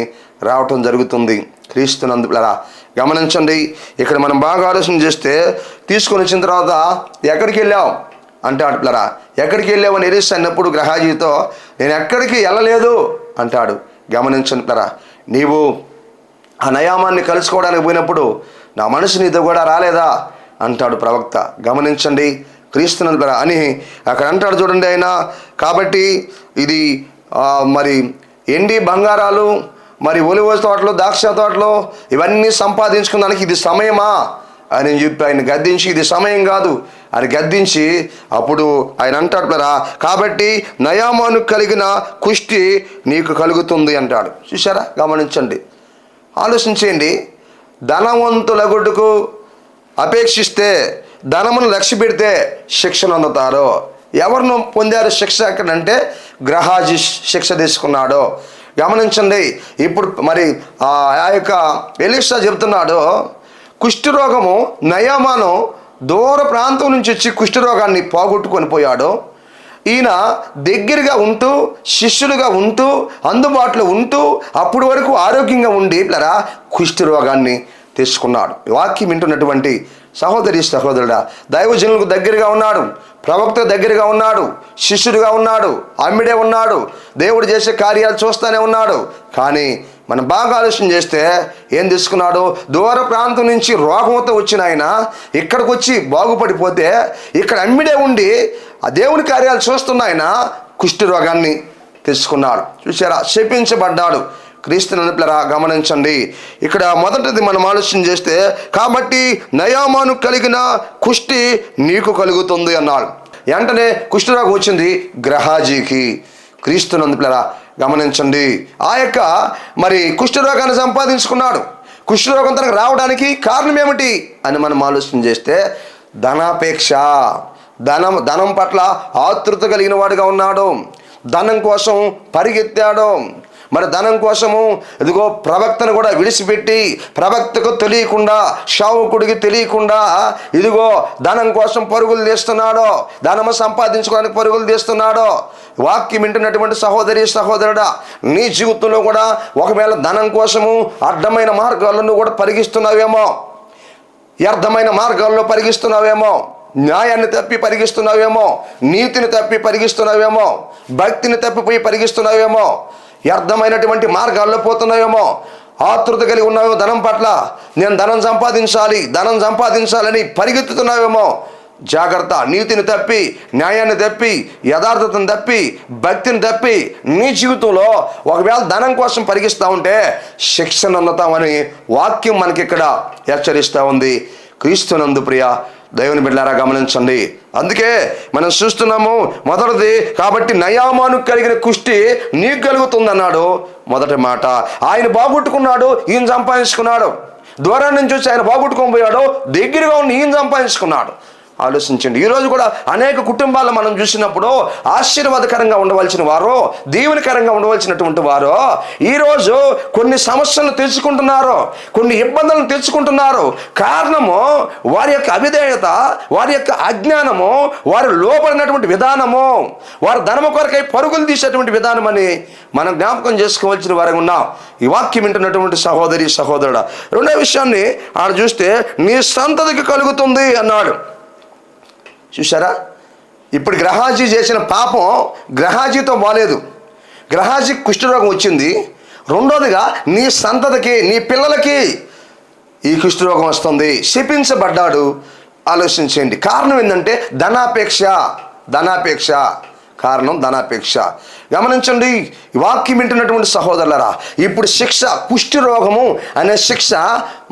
రావటం జరుగుతుంది. క్రీస్తునందు గమనించండి, ఇక్కడ మనం బాగా ఆలోచన చేస్తే, తీసుకొని వచ్చిన తర్వాత ఎక్కడికి వెళ్ళావు అంటాడు. ఎక్కడికి వెళ్ళావని ఎలీషా అన్నప్పుడు గ్రహాజీతో నేను ఎక్కడికి వెళ్ళలేదు అంటాడు. గమనించండి, నీవు ఆ నయామాన్ని కలుసుకోవడానికి పోయినప్పుడు నా మనసు నీతో కూడా రాలేదా అంటాడు ప్రవక్త. గమనించండి, క్రీస్తునందు అని అక్కడ అంటాడు చూడండి ఆయన. కాబట్టి ఇది మరి ఎండి బంగారాలు, మరి ఒలివ తోటలు, ద్రాక్ష తోటలు ఇవన్నీ సంపాదించుకోవడానికి ఇది సమయమా అని చెప్పి ఆయన గద్దించి, ఇది సమయం కాదు అని గద్దించి, అప్పుడు ఆయన అంటాడు, కాబట్టి నయామాను కలిగిన కుష్టి నీకు కలుగుతుంది అంటాడు. చూసారా, గమనించండి, ఆలోచించేయండి. ధనవంతులగుడుకు అపేక్షిస్తే, ధనమును లక్ష్య పెడితే శిక్షను అందుతారు. ఎవరిను పొందారు శిక్ష ఎక్కడంటే గ్రహాజీ శిక్ష తీసుకున్నాడు. గమనించండి, ఇప్పుడు మరి ఆ యొక్క ఎలీషా చెబుతున్నాడు, కుష్ఠరోగము నయామాను దూర ప్రాంతం నుంచి వచ్చి కుష్ఠరోగాన్ని పోగొట్టుకొని పోయాడు. ఈయన దగ్గరగా ఉంటూ, శిష్యులుగా ఉంటూ, అందుబాటులో ఉంటూ, అప్పటి వరకు ఆరోగ్యంగా ఉండి కుష్ఠరోగాన్ని తెచ్చుకున్నాడు. వాక్యం వింటున్నటువంటి సహోదరి సహోదరుడా, దైవజనులకు దగ్గరగా ఉన్నాడు, ప్రవక్త దగ్గరగా ఉన్నాడు, శిష్యుడిగా ఉన్నాడు, అమ్మిడే ఉన్నాడు, దేవుడు చేసే కార్యాలు చూస్తూనే ఉన్నాడు. కానీ మనం బాగా ఆలోచన చేస్తే ఏం తీసుకున్నాడు? దూర ప్రాంతం నుంచి రోగంతో వచ్చిన ఆయన ఇక్కడికి వచ్చి బాగుపడిపోతే, ఇక్కడ అమ్మిడే ఉండి ఆ దేవుని కార్యాలు చూస్తున్న ఆయన కుష్ఠరోగాన్ని తెచ్చుకున్నాడు. చూసారా, శపించబడ్డాడు. క్రీస్తునందు గమనించండి, ఇక్కడ మొదటిది మనం ఆలోచన చేస్తే, కాబట్టి నయామాను కలిగిన కుష్టి నీకు కలుగుతుంది అన్నాడు. వెంటనే కుష్ఠరోగం వచ్చింది గ్రహాజీకి. క్రీస్తునందు గమనించండి, ఆ యొక్క మరి కుష్ఠరోగాన్ని సంపాదించుకున్నాడు. కుష్ఠరోగం తనకు రావడానికి కారణం ఏమిటి అని మనం ఆలోచన చేస్తే, ధనాపేక్ష, ధనం పట్ల ఆతృత కలిగిన వాడుగా ఉన్నాడు. ధనం కోసం పరిగెత్తాడు. మరి ధనం కోసము ఇదిగో ప్రవక్తను కూడా విడిచిపెట్టి, ప్రవక్తకు తెలియకుండా, శావుకుడికి తెలియకుండా ఇదిగో ధనం కోసం పరుగులు తీస్తున్నాడు, ధనము సంపాదించుకోవడానికి పరుగులు తీస్తున్నాడు. వాక్యం వింటున్నటువంటి సహోదరి సహోదరుడా, నీ జీవితంలో కూడా ఒకవేళ ధనం కోసము అడ్డమైన మార్గాలను కూడా పరిగిస్తున్నావేమో, వ్యర్థమైన మార్గాల్లో పరిగిస్తున్నావేమో, న్యాయాన్ని తప్పి పరిగిస్తున్నావేమో, నీతిని తప్పి పరిగిస్తున్నావేమో, భక్తిని తప్పిపోయి పరిగిస్తున్నావేమో, వ్యర్థమైనటువంటి మార్గాల్లో పోతున్నావేమో, ఆతృత కలిగి ఉన్నావేమో ధనం పట్ల. నేను ధనం సంపాదించాలని పరిగెత్తుతున్నావేమో. జాగ్రత్త. నీతిని తప్పి, న్యాయాన్ని తప్పి, యథార్థతను తప్పి, భక్తిని తప్పి నీ జీవితంలో ఒకవేళ ధనం కోసం పరిగిస్తూ ఉంటే శిక్షను అందుతామని వాక్యం మనకి ఇక్కడ హెచ్చరిస్తూ ఉంది. క్రీస్తునందు ప్రియ దేవుని బిడ్డలారా గమనించండి. అందుకే మనం చూస్తున్నాము, మొదటిది కాబట్టి నయామాను కలిగిన కుష్టి నీకు కలుగుతుందన్నాడు. మొదటి మాట, ఆయన బాగొట్టుకున్నాడు, ఈయన సంపాదించుకున్నాడు. దూరం నుంచి వచ్చి ఆయన బాగొట్టుకొని పోయాడు, దగ్గరగా ఉండి ఈయన సంపాదించుకున్నాడు. ఆలోచించండి. ఈరోజు కూడా అనేక కుటుంబాలు మనం చూసినప్పుడు ఆశీర్వాదకరంగా ఉండవలసిన వారు, దీవెనకరంగా ఉండవలసినటువంటి వారు ఈరోజు కొన్ని సమస్యలను తెచ్చుకుంటున్నారు, కొన్ని ఇబ్బందులను తెచ్చుకుంటున్నారు. కారణము వారి యొక్క అవిధేయత, వారి యొక్క అజ్ఞానము, వారు లోబడినటువంటి విధానము, వారు ధనము కొరకై పరుగులు తీసేటువంటి విధానం అని మనం జ్ఞాపకం చేసుకోవాల్సిన వారు ఉన్నాం. ఈ వాక్యం వింటున్నటువంటి సహోదరి సహోదరుడా, రెండో విషయాన్ని ఆడ చూస్తే నీ సంతతికి కలుగుతుంది అన్నాడు. చూసారా, ఇప్పుడు గ్రహాజీ చేసిన పాపం గ్రహాజీతో బాలేదు. గ్రహాజీకి కుష్ఠరోగం వచ్చింది. రెండోదిగా నీ సంతతికి, నీ పిల్లలకి ఈ కుష్ఠరోగం వస్తుంది. శపించబడ్డాడు. ఆలోచించండి. కారణం ఏంటంటే ధనాపేక్ష. కారణం ధనాపేక్ష. గమనించండి. ఈ వాక్యం వింటున్నటువంటి సహోదరులరా, ఇప్పుడు శిక్ష, కుష్ఠి రోగము అనే శిక్ష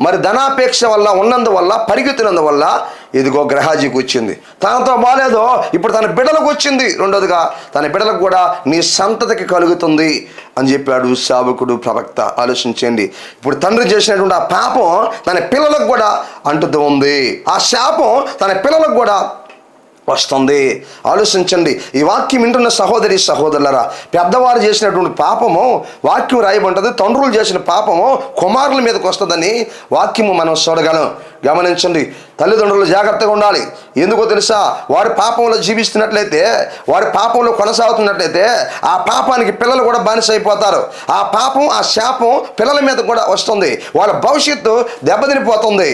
మరి ధనాపేక్ష వల్ల ఉన్నందువల్ల, పరిగెత్తినందువల్ల ఇదిగో గ్రహాజీకి వచ్చింది. తనతో బాలేదో ఇప్పుడు తన బిడ్డలకు వచ్చింది. రెండోదిగా తన బిడ్డలకు కూడా నీ సంతతికి కలుగుతుంది అని చెప్పాడు సేవకుడు, ప్రవక్త. ఆలోచించండి. ఇప్పుడు తండ్రి చేసినటువంటి ఆ పాపం తన పిల్లలకు కూడా అంటుతూ ఉంది. ఆ శాపం తన పిల్లలకు కూడా వస్తుంది. ఆలోచించండి. ఈ వాక్యం వింటున్న సహోదరి సహోదరులరా, పెద్దవారు చేసినటువంటి పాపము వాక్యం రాయబడ్డది, తండ్రులు చేసిన పాపము కుమారుల మీదకి వస్తుందని వాక్యము మనం చూడగలం. గమనించండి. తల్లిదండ్రులు జాగ్రత్తగా ఉండాలి. ఎందుకో తెలుసా, వారి పాపంలో జీవిస్తున్నట్లయితే, వారి పాపంలో కొనసాగుతున్నట్లయితే ఆ పాపానికి పిల్లలు కూడా బానిస అయిపోతారు. ఆ పాపం, ఆ శాపం పిల్లల మీద కూడా వస్తుంది. వాళ్ళ భవిష్యత్తు దెబ్బతినిపోతుంది.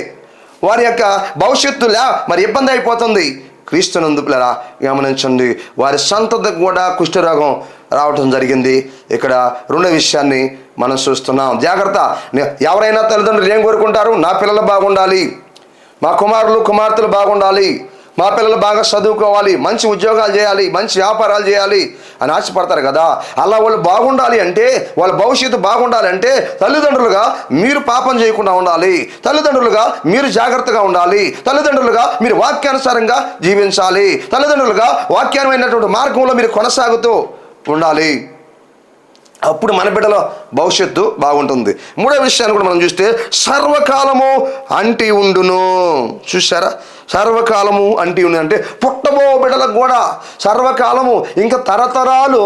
వారి యొక్క భవిష్యత్తు మరి ఇబ్బంది అయిపోతుంది. క్రీస్తునందు పిల్లరా గమనించండి. వారి సంతతికి కూడా కుష్ఠరోగం రావటం జరిగింది. ఇక్కడ రెండో విషయాన్ని మనం చూస్తున్నాం. జాగ్రత్త. ఎవరైనా తల్లిదండ్రులు ఏం కోరుకుంటారు? నా పిల్లలు బాగుండాలి, మా కుమారులు కుమార్తెలు బాగుండాలి, మా పిల్లలు బాగా చదువుకోవాలి, మంచి ఉద్యోగాలు చేయాలి, మంచి వ్యాపారాలు చేయాలి అని ఆశపడతారు కదా. అలా వాళ్ళు బాగుండాలి అంటే, వాళ్ళ భవిష్యత్తు బాగుండాలి అంటే తల్లిదండ్రులుగా మీరు పాపం చేయకుండా ఉండాలి, తల్లిదండ్రులుగా మీరు జాగ్రత్తగా ఉండాలి, తల్లిదండ్రులుగా మీరు వాక్యానుసారంగా జీవించాలి, తల్లిదండ్రులుగా వాక్యాన్మైనటువంటి మార్గంలో మీరు కొనసాగుతూ ఉండాలి. అప్పుడు మన బిడ్డల భవిష్యత్తు బాగుంటుంది. మూడో విషయాన్ని కూడా మనం చూస్తే సర్వకాలము అంటి ఉండును. చూసారా, సర్వకాలము అంటి ఉండు అంటే పుట్టబో బిడ్డలకు కూడా సర్వకాలము, ఇంకా తరతరాలు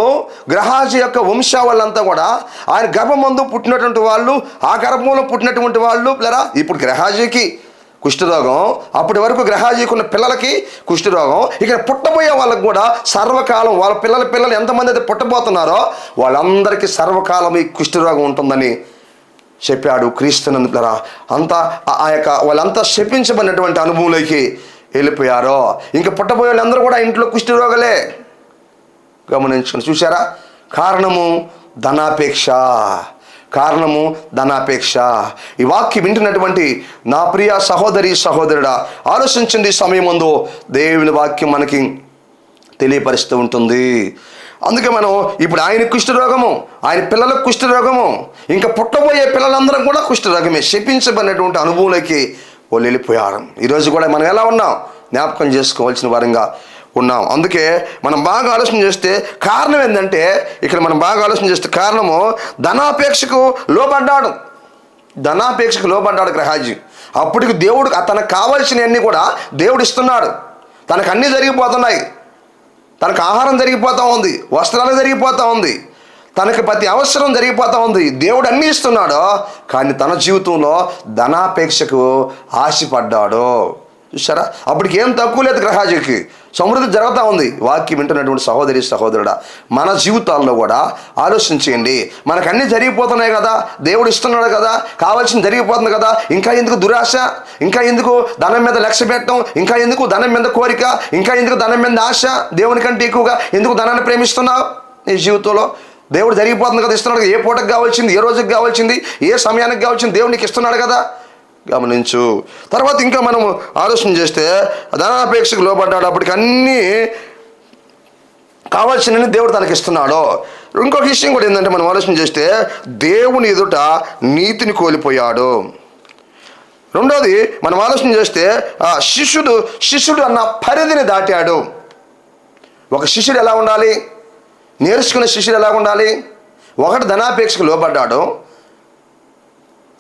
గ్రహాజీ యొక్క వంశావళంతా కూడా ఆయన గర్భమందు పుట్టినటువంటి వాళ్ళు, ఆ గర్భంలో పుట్టినటువంటి వాళ్ళు లేరా. ఇప్పుడు గ్రహాజీకి కుష్ఠరోగం, అప్పటి వరకు గ్రహాజీకి ఉన్న పిల్లలకి కుష్ఠరోగం, ఇక్కడ పుట్టబోయే వాళ్ళకు కూడా సర్వకాలం, వాళ్ళ పిల్లలు ఎంతమంది అయితే పుట్టబోతున్నారో వాళ్ళందరికీ సర్వకాలం ఈ కుష్ఠరోగం ఉంటుందని చెప్పాడు. క్రీస్తునందులరా అంతా ఆ యొక్క వాళ్ళంతా శపించబడినటువంటి అనుభవంలోకి వెళ్ళిపోయారో. ఇంకా పుట్టబోయే వాళ్ళందరూ కూడా ఇంట్లో కుష్ఠరోగలే. గమనించండి. చూసారా, కారణము ధనాపేక్ష. ఈ వాక్యం వింటున్నటువంటి నా ప్రియ సహోదరి సహోదరుడా, ఆలోచించండి. సమయం ముందు దేవుని వాక్యం మనకి తెలియపరుస్తూ ఉంటుంది. అందుకే మనం ఇప్పుడు ఆయన కుష్ఠరోగము, ఆయన పిల్లలకు కుష్ఠరోగము, ఇంకా పుట్టబోయే పిల్లలందరం కూడా కుష్ఠరోగమే, శపించబడినటువంటి అనుభవంలోకి వాళ్ళు వెళ్ళిపోయారు. ఈరోజు కూడా మనం ఎలా ఉన్నాం జ్ఞాపకం చేసుకోవాల్సిన వారంగా ఉన్నాం. అందుకే మనం బాగా ఆలోచన చేస్తే కారణం ఏంటంటే, ఇక్కడ మనం బాగా ఆలోచన చేస్తే కారణము ధనాపేక్షకు లోబడ్డాడు గ్రహాజీ. అప్పటికి దేవుడు తనకు కావాల్సినవన్నీ కూడా దేవుడు ఇస్తున్నాడు. తనకు అన్నీ జరిగిపోతున్నాయి. తనకు ఆహారం జరిగిపోతూ ఉంది, వస్త్రాలు జరిగిపోతూ ఉంది, తనకు ప్రతి అవసరం జరిగిపోతూ ఉంది. దేవుడు అన్నీ ఇస్తున్నాడు. కానీ తన జీవితంలో ధనాపేక్షకు ఆశపడ్డాడు. చూసారా, అప్పటికి ఏం తక్కువ లేదు గ్రహాజీకి, సమృద్ధి జరుగుతూ ఉంది. వాక్యం వింటున్నటువంటి సహోదరి సహోదరుడా, మన జీవితాల్లో కూడా ఆలోచించేయండి. మనకు అన్నీ జరిగిపోతున్నాయి కదా, దేవుడు ఇస్తున్నాడు కదా, కావాల్సింది జరిగిపోతుంది కదా, ఇంకా ఎందుకు దురాశ, ఇంకా ఎందుకు ధనం మీద లక్ష్య పెట్టడం, ఇంకా ఎందుకు ధనం మీద కోరిక, ఇంకా ఎందుకు ధనం మీద ఆశ, దేవుని కంటే ఎక్కువగా ఎందుకు ధనాన్ని ప్రేమిస్తున్నావు? నీ జీవితంలో దేవుడు జరిగిపోతుంది కదా, ఇస్తున్నాడు. ఏ పూటకు కావాల్సింది, ఏ రోజుకి కావాల్సింది, ఏ సమయానికి కావాల్సింది దేవుడు నీకు ఇస్తున్నాడు కదా. గమనించు. తర్వాత ఇంకా మనం ఆలోచన చేస్తే ధనాపేక్షకు లోబడ్డాడు, అప్పటికి అన్నీ కావాల్సినవి దేవుడు తనకి ఇస్తున్నాడు. ఇంకొక విషయం కూడా ఏంటంటే మనం ఆలోచన చేస్తే దేవుని ఎదుట నీతిని కోల్పోయాడు. రెండోది మనం ఆలోచన చేస్తే శిష్యుడు అన్న పరిధిని దాటాడు. ఒక శిష్యుడు ఎలా ఉండాలి, నేర్చుకునే శిష్యుడు ఎలా ఉండాలి? ఒకటి ధనాపేక్షకు లోబడ్డాడు,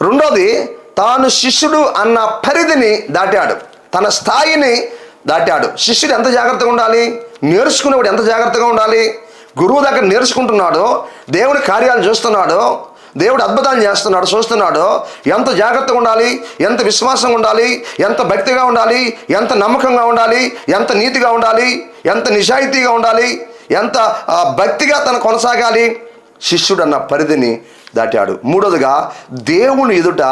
రెండోది తాను శిష్యుడు అన్న పరిధిని దాటాడు, తన స్థాయిని దాటాడు. శిష్యుడు ఎంత జాగ్రత్తగా ఉండాలి, నేర్చుకునేవాడు ఎంత జాగ్రత్తగా ఉండాలి. గురువు దగ్గర నేర్చుకుంటున్నాడు, దేవుడి కార్యాలు చూస్తున్నాడు, దేవుడు అద్భుతాలు చేస్తున్నాడు, చూస్తున్నాడు. ఎంత జాగ్రత్తగా ఉండాలి, ఎంత విశ్వాసంగా ఉండాలి, ఎంత భక్తిగా ఉండాలి, ఎంత నమ్మకంగా ఉండాలి, ఎంత నీతిగా ఉండాలి, ఎంత నిజాయితీగా ఉండాలి, ఎంత భక్తిగా తను కొనసాగాలి. శిష్యుడు అన్న పరిధిని దాటాడు. మూడోదిగా దేవుని ఎదుట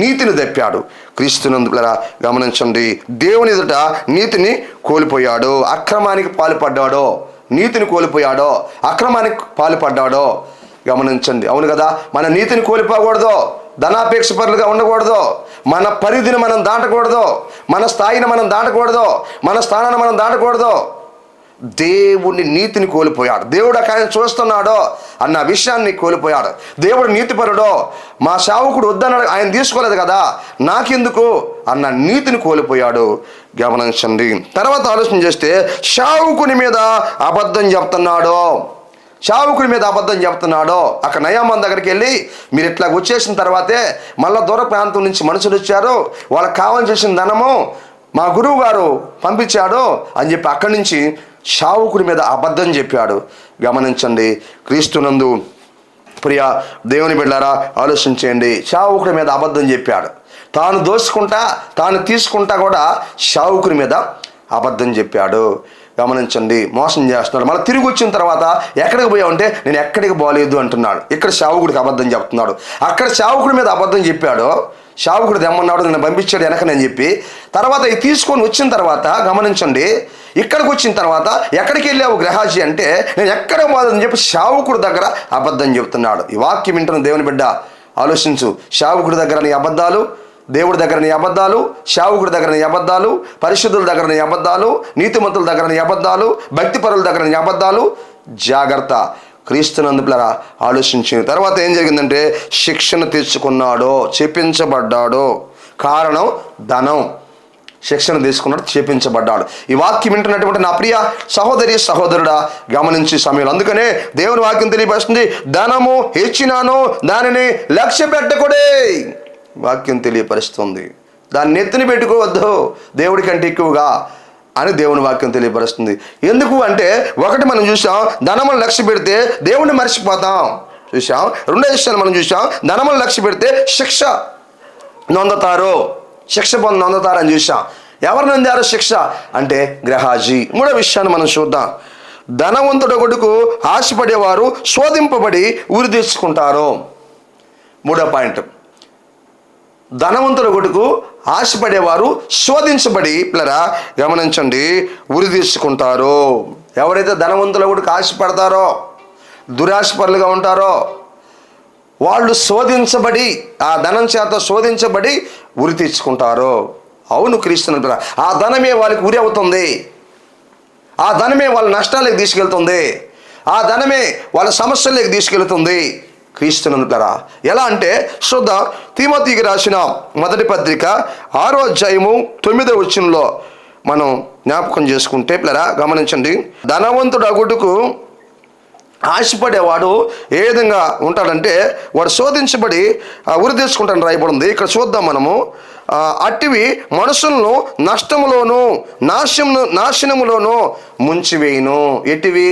నీతిని తప్పాడు. క్రీస్తునందులరా గమనించండి, దేవుని ఎదుట నీతిని కోల్పోయాడు. అక్రమానికి పాల్పడ్డాడో, నీతిని కోల్పోయాడో, అక్రమానికి పాల్పడ్డాడో గమనించండి. అవును కదా, మన నీతిని కోల్పోకూడదు, ధనాపేక్ష పరులుగా ఉండకూడదు, మన పరిధిని మనం దాటకూడదు, మన స్థాయిని మనం దాటకూడదు, మన స్థానాన్ని మనం దాటకూడదు. దేవుని నీతిని కోల్పోయాడు. దేవుడు ఆయన చూస్తున్నాడో అన్న విషయాన్ని కోల్పోయాడు. దేవుడు నీతిపరుడో, మా సేవకుడు వద్దన్నాడు, ఆయన తీసుకోలేదు కదా, నాకెందుకు అన్న నీతిని కోల్పోయాడు. గమనించండి. తర్వాత ఆలోచన చేస్తే సేవకుని మీద అబద్ధం చెప్తున్నాడు. సేవకుడి మీద అబద్ధం చెప్తున్నాడు. అక్కడ నయామాన్ దగ్గరికి వెళ్ళి, మీరు ఇట్లా వచ్చేసిన తర్వాతే మళ్ళీ దూర ప్రాంతం నుంచి మనుషులు వచ్చారు, వాళ్ళకి కావాల్సిన ధనము మా గురువు గారు పంపించాడు అని చెప్పి అక్కడి నుంచి సేవకుడి మీద అబద్ధం చెప్పాడు. గమనించండి. క్రీస్తునందు ప్రియ దేవుని బిడ్డలారా ఆలోచించండి. సేవకుడి మీద అబద్ధం చెప్పాడు. తాను దోచుకుంటా, తాను తీసుకుంటా కూడా సేవకుడి మీద అబద్ధం చెప్పాడు. గమనించండి. మోసం చేస్తున్నాడు. మళ్ళీ తిరిగి వచ్చిన తర్వాత ఎక్కడికి పోయావంటే నేను ఎక్కడికి పోలేదు అంటున్నాడు. ఇక్కడ సేవకుడికి అబద్ధం చెప్తున్నాడు. అక్కడ సేవకుడి మీద అబద్ధం చెప్పాడు. సేవకుడు తెమ్మన్నాడు, నేను పంపించాడు వెనకనని చెప్పి. తర్వాత ఇది తీసుకొని వచ్చిన తర్వాత గమనించండి, ఇక్కడికి వచ్చిన తర్వాత ఎక్కడికి వెళ్ళావు గ్రహాజీ అంటే నేను ఎక్కడ పోదని చెప్పి సేవకుడి దగ్గర అబద్ధం చెప్తున్నాడు. ఈ వాక్యం వింటున్న దేవుని బిడ్డ ఆలోచించు. సేవకుడి దగ్గర నీ అబద్ధాలు, దేవుడి దగ్గర నీ అబద్ధాలు, సేవకుడి దగ్గర నీ అబద్ధాలు, పరిశుద్ధుల దగ్గర నీ అబద్ధాలు, నీతిమంతుల దగ్గర నీ అబద్ధాలు, భక్తిపరుల దగ్గర నీ అబద్ధాలు. జాగ్రత్త. క్రీస్తునందులరా ఆలోచించిన తర్వాత ఏం జరిగిందంటే శిక్షణ తెచ్చుకున్నాడో, చెప్పించబడ్డాడో. కారణం ధనం. శిక్షణ తీసుకున్నాడు, చేపించబడ్డాడు. ఈ వాక్యం వింటున్నటువంటి నా ప్రియ సహోదరి సహోదరుడా గమనించే సమయంలో, అందుకనే దేవుని వాక్యం తెలియపరుస్తుంది, ధనము హెచ్చినాను దానిని లక్ష్య పెట్టకూడే. వాక్యం తెలియపరుస్తుంది, దాన్ని ఎత్తుని పెట్టుకోవద్దు దేవుడి కంటే ఎక్కువగా అని దేవుని వాక్యం తెలియపరుస్తుంది. ఎందుకు అంటే ఒకటి మనం చూసాం, ధనమును లక్ష్య పెడితే దేవుణ్ణి మర్చిపోతాం చూసాం. రెండో విషయాలు మనం చూసాం, ధనమును లక్ష్య పెడితే శిక్ష నొందుతారు, శిక్ష నొందుతారని చూసాం. ఎవరు నొందారు శిక్ష అంటే గ్రహాజీ. మూడో విషయాన్ని మనం చూద్దాం. ధనవంతుడు కొడుకు ఆశపడేవారు శోధింపబడి ఉరి తెచ్చుకుంటారు. మూడో పాయింట్, ధనవంతుల కొడుకు ఆశపడేవారు శోధించబడి పిల్లరా గమనించండి ఉరి తీసుకుంటారు. ఎవరైతే ధనవంతుల కొడుకు ఆశపడతారో, దురాశపరులుగా ఉంటారో వాళ్ళు శోధించబడి, ఆ ధనం చేత శోధించబడి ఉరి తెచ్చుకుంటారు. అవును క్రీస్తుని, ఆ ధనమే వాళ్ళకి ఉరి అవుతుంది, ఆ ధనమే వాళ్ళ నష్టాలకు తీసుకెళ్తుంది, ఆ ధనమే వాళ్ళ సమస్యలకు తీసుకెళ్తుంది. క్రీస్తునందులరా ఎలా అంటే చూద్దాం. తిమోతికి రాసిన మొదటి పత్రిక 6వ అధ్యాయము 9వ వచనంలో మనం జ్ఞాపకం చేసుకుంటే పిల్లరా గమనించండి, ధనవంతుడు అగుడుకు ఆశపడేవాడు ఏ విధంగా ఉంటాడంటే వాడు శోధించబడి ఉరి తెచ్చుకుంటాడని రాయబడింది. ఇక్కడ చూద్దాం మనము. అట్టివి మనుషులను నష్టములోను నాశనములోను ముంచివేయును. ఎట్టివి?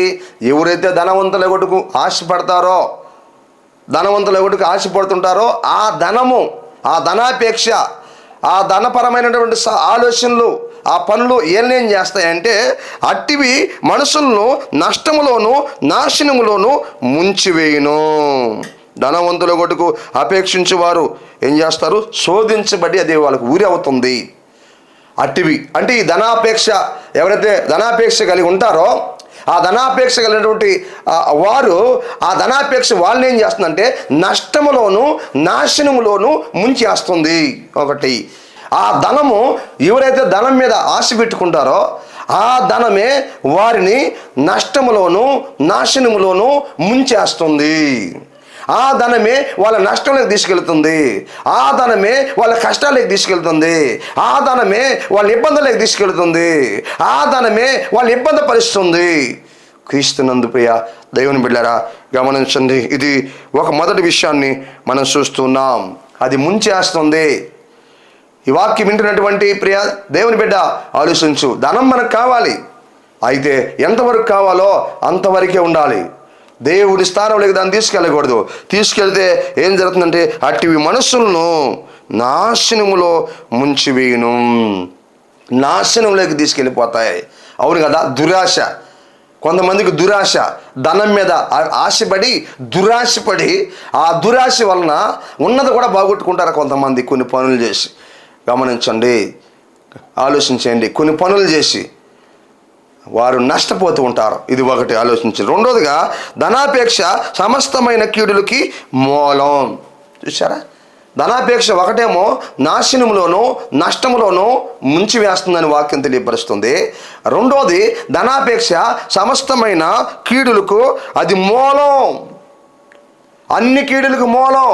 ఎవరైతే ధనవంతుల కొడుకు ఆశపడతారో, ధనవంతుల కొడుకు ఆశపడుతుంటారో ఆ ధనము, ఆ ధనాపేక్ష, ఆ ధనపరమైనటువంటి ఆలోచనలు, ఆ పనులు ఏం చేస్తాయంటే అట్టివి మనుషులను నష్టములోను నాశనములోను ముంచివేయును. ధనవంతుల కొడుకు అపేక్షించేవారు ఏం చేస్తారు? శోధించబడి అది వాళ్ళకు ఊరి అవుతుంది. అట్టివి అంటే ఈ ధనాపేక్ష, ఎవరైతే ధనాపేక్ష కలిగి ఉంటారో ఆ ధనాపేక్ష కలిగినటువంటి వారు ఆ ధనాపేక్ష వాళ్ళని ఏం చేస్తుందంటే నష్టములోను నాశనములోను ముంచేస్తుంది. ఒకటి, ఆ ధనము ఎవరైతే ధనం మీద ఆశ పెట్టుకుంటారో ఆ ధనమే వారిని నష్టములోను నాశనములోను ముంచేస్తుంది. ఆ ధనమే వాళ్ళ నష్టంలోకి తీసుకెళ్తుంది. ఆ ధనమే వాళ్ళ కష్టాలకు తీసుకెళ్తుంది. ఆ ధనమే వాళ్ళ ఇబ్బందులకు తీసుకెళ్తుంది. ఆ ధనమే వాళ్ళ ఇబ్బంది పరుస్తుంది. క్రీస్తునందు ప్రియ దేవుని బిడ్డలారా గమనించండి, ఇది ఒక మొదటి విషయాన్ని మనం చూస్తున్నాం. అది ముంచేస్తుంది. ఈ వాక్యం వింటున్నటువంటి ప్రియ దేవుని బిడ్డ ఆలోచించు. ధనం మనకు కావాలి, అయితే ఎంతవరకు కావాలో అంతవరకే ఉండాలి. దేవుడి స్థానంలోకి దాన్ని తీసుకెళ్ళకూడదు. తీసుకెళ్తే ఏం జరుగుతుందంటే అట్టివి మనస్సులను నాశనములో ముంచివేయును, నాశనంలోకి తీసుకెళ్ళిపోతాయి. అవును కదా, దురాశ. కొంతమందికి దురాశ, ధనం మీద ఆశపడి దురాశపడి ఆ దురాశ వలన ఉన్నది కూడా బాగొట్టుకుంటారు కొంతమంది. కొన్ని పనులు చేసి గమనించండి, ఆలోచించండి, కొన్ని పనులు చేసి వారు నష్టపోతూ ఉంటారు. ఇది ఒకటి ఆలోచించండి. రెండోదిగా ధనాపేక్ష సమస్తమైన కీడులకి మూలం. చూసారా, ధనాపేక్ష ఒకటేమో నాశనములోనూ నష్టములోనూ ముంచివేస్తుందని వాక్యం తెలియపరుస్తుంది. రెండోది ధనాపేక్ష సమస్తమైన కీడులకు అది మూలం, అన్ని కీడులకు మూలం.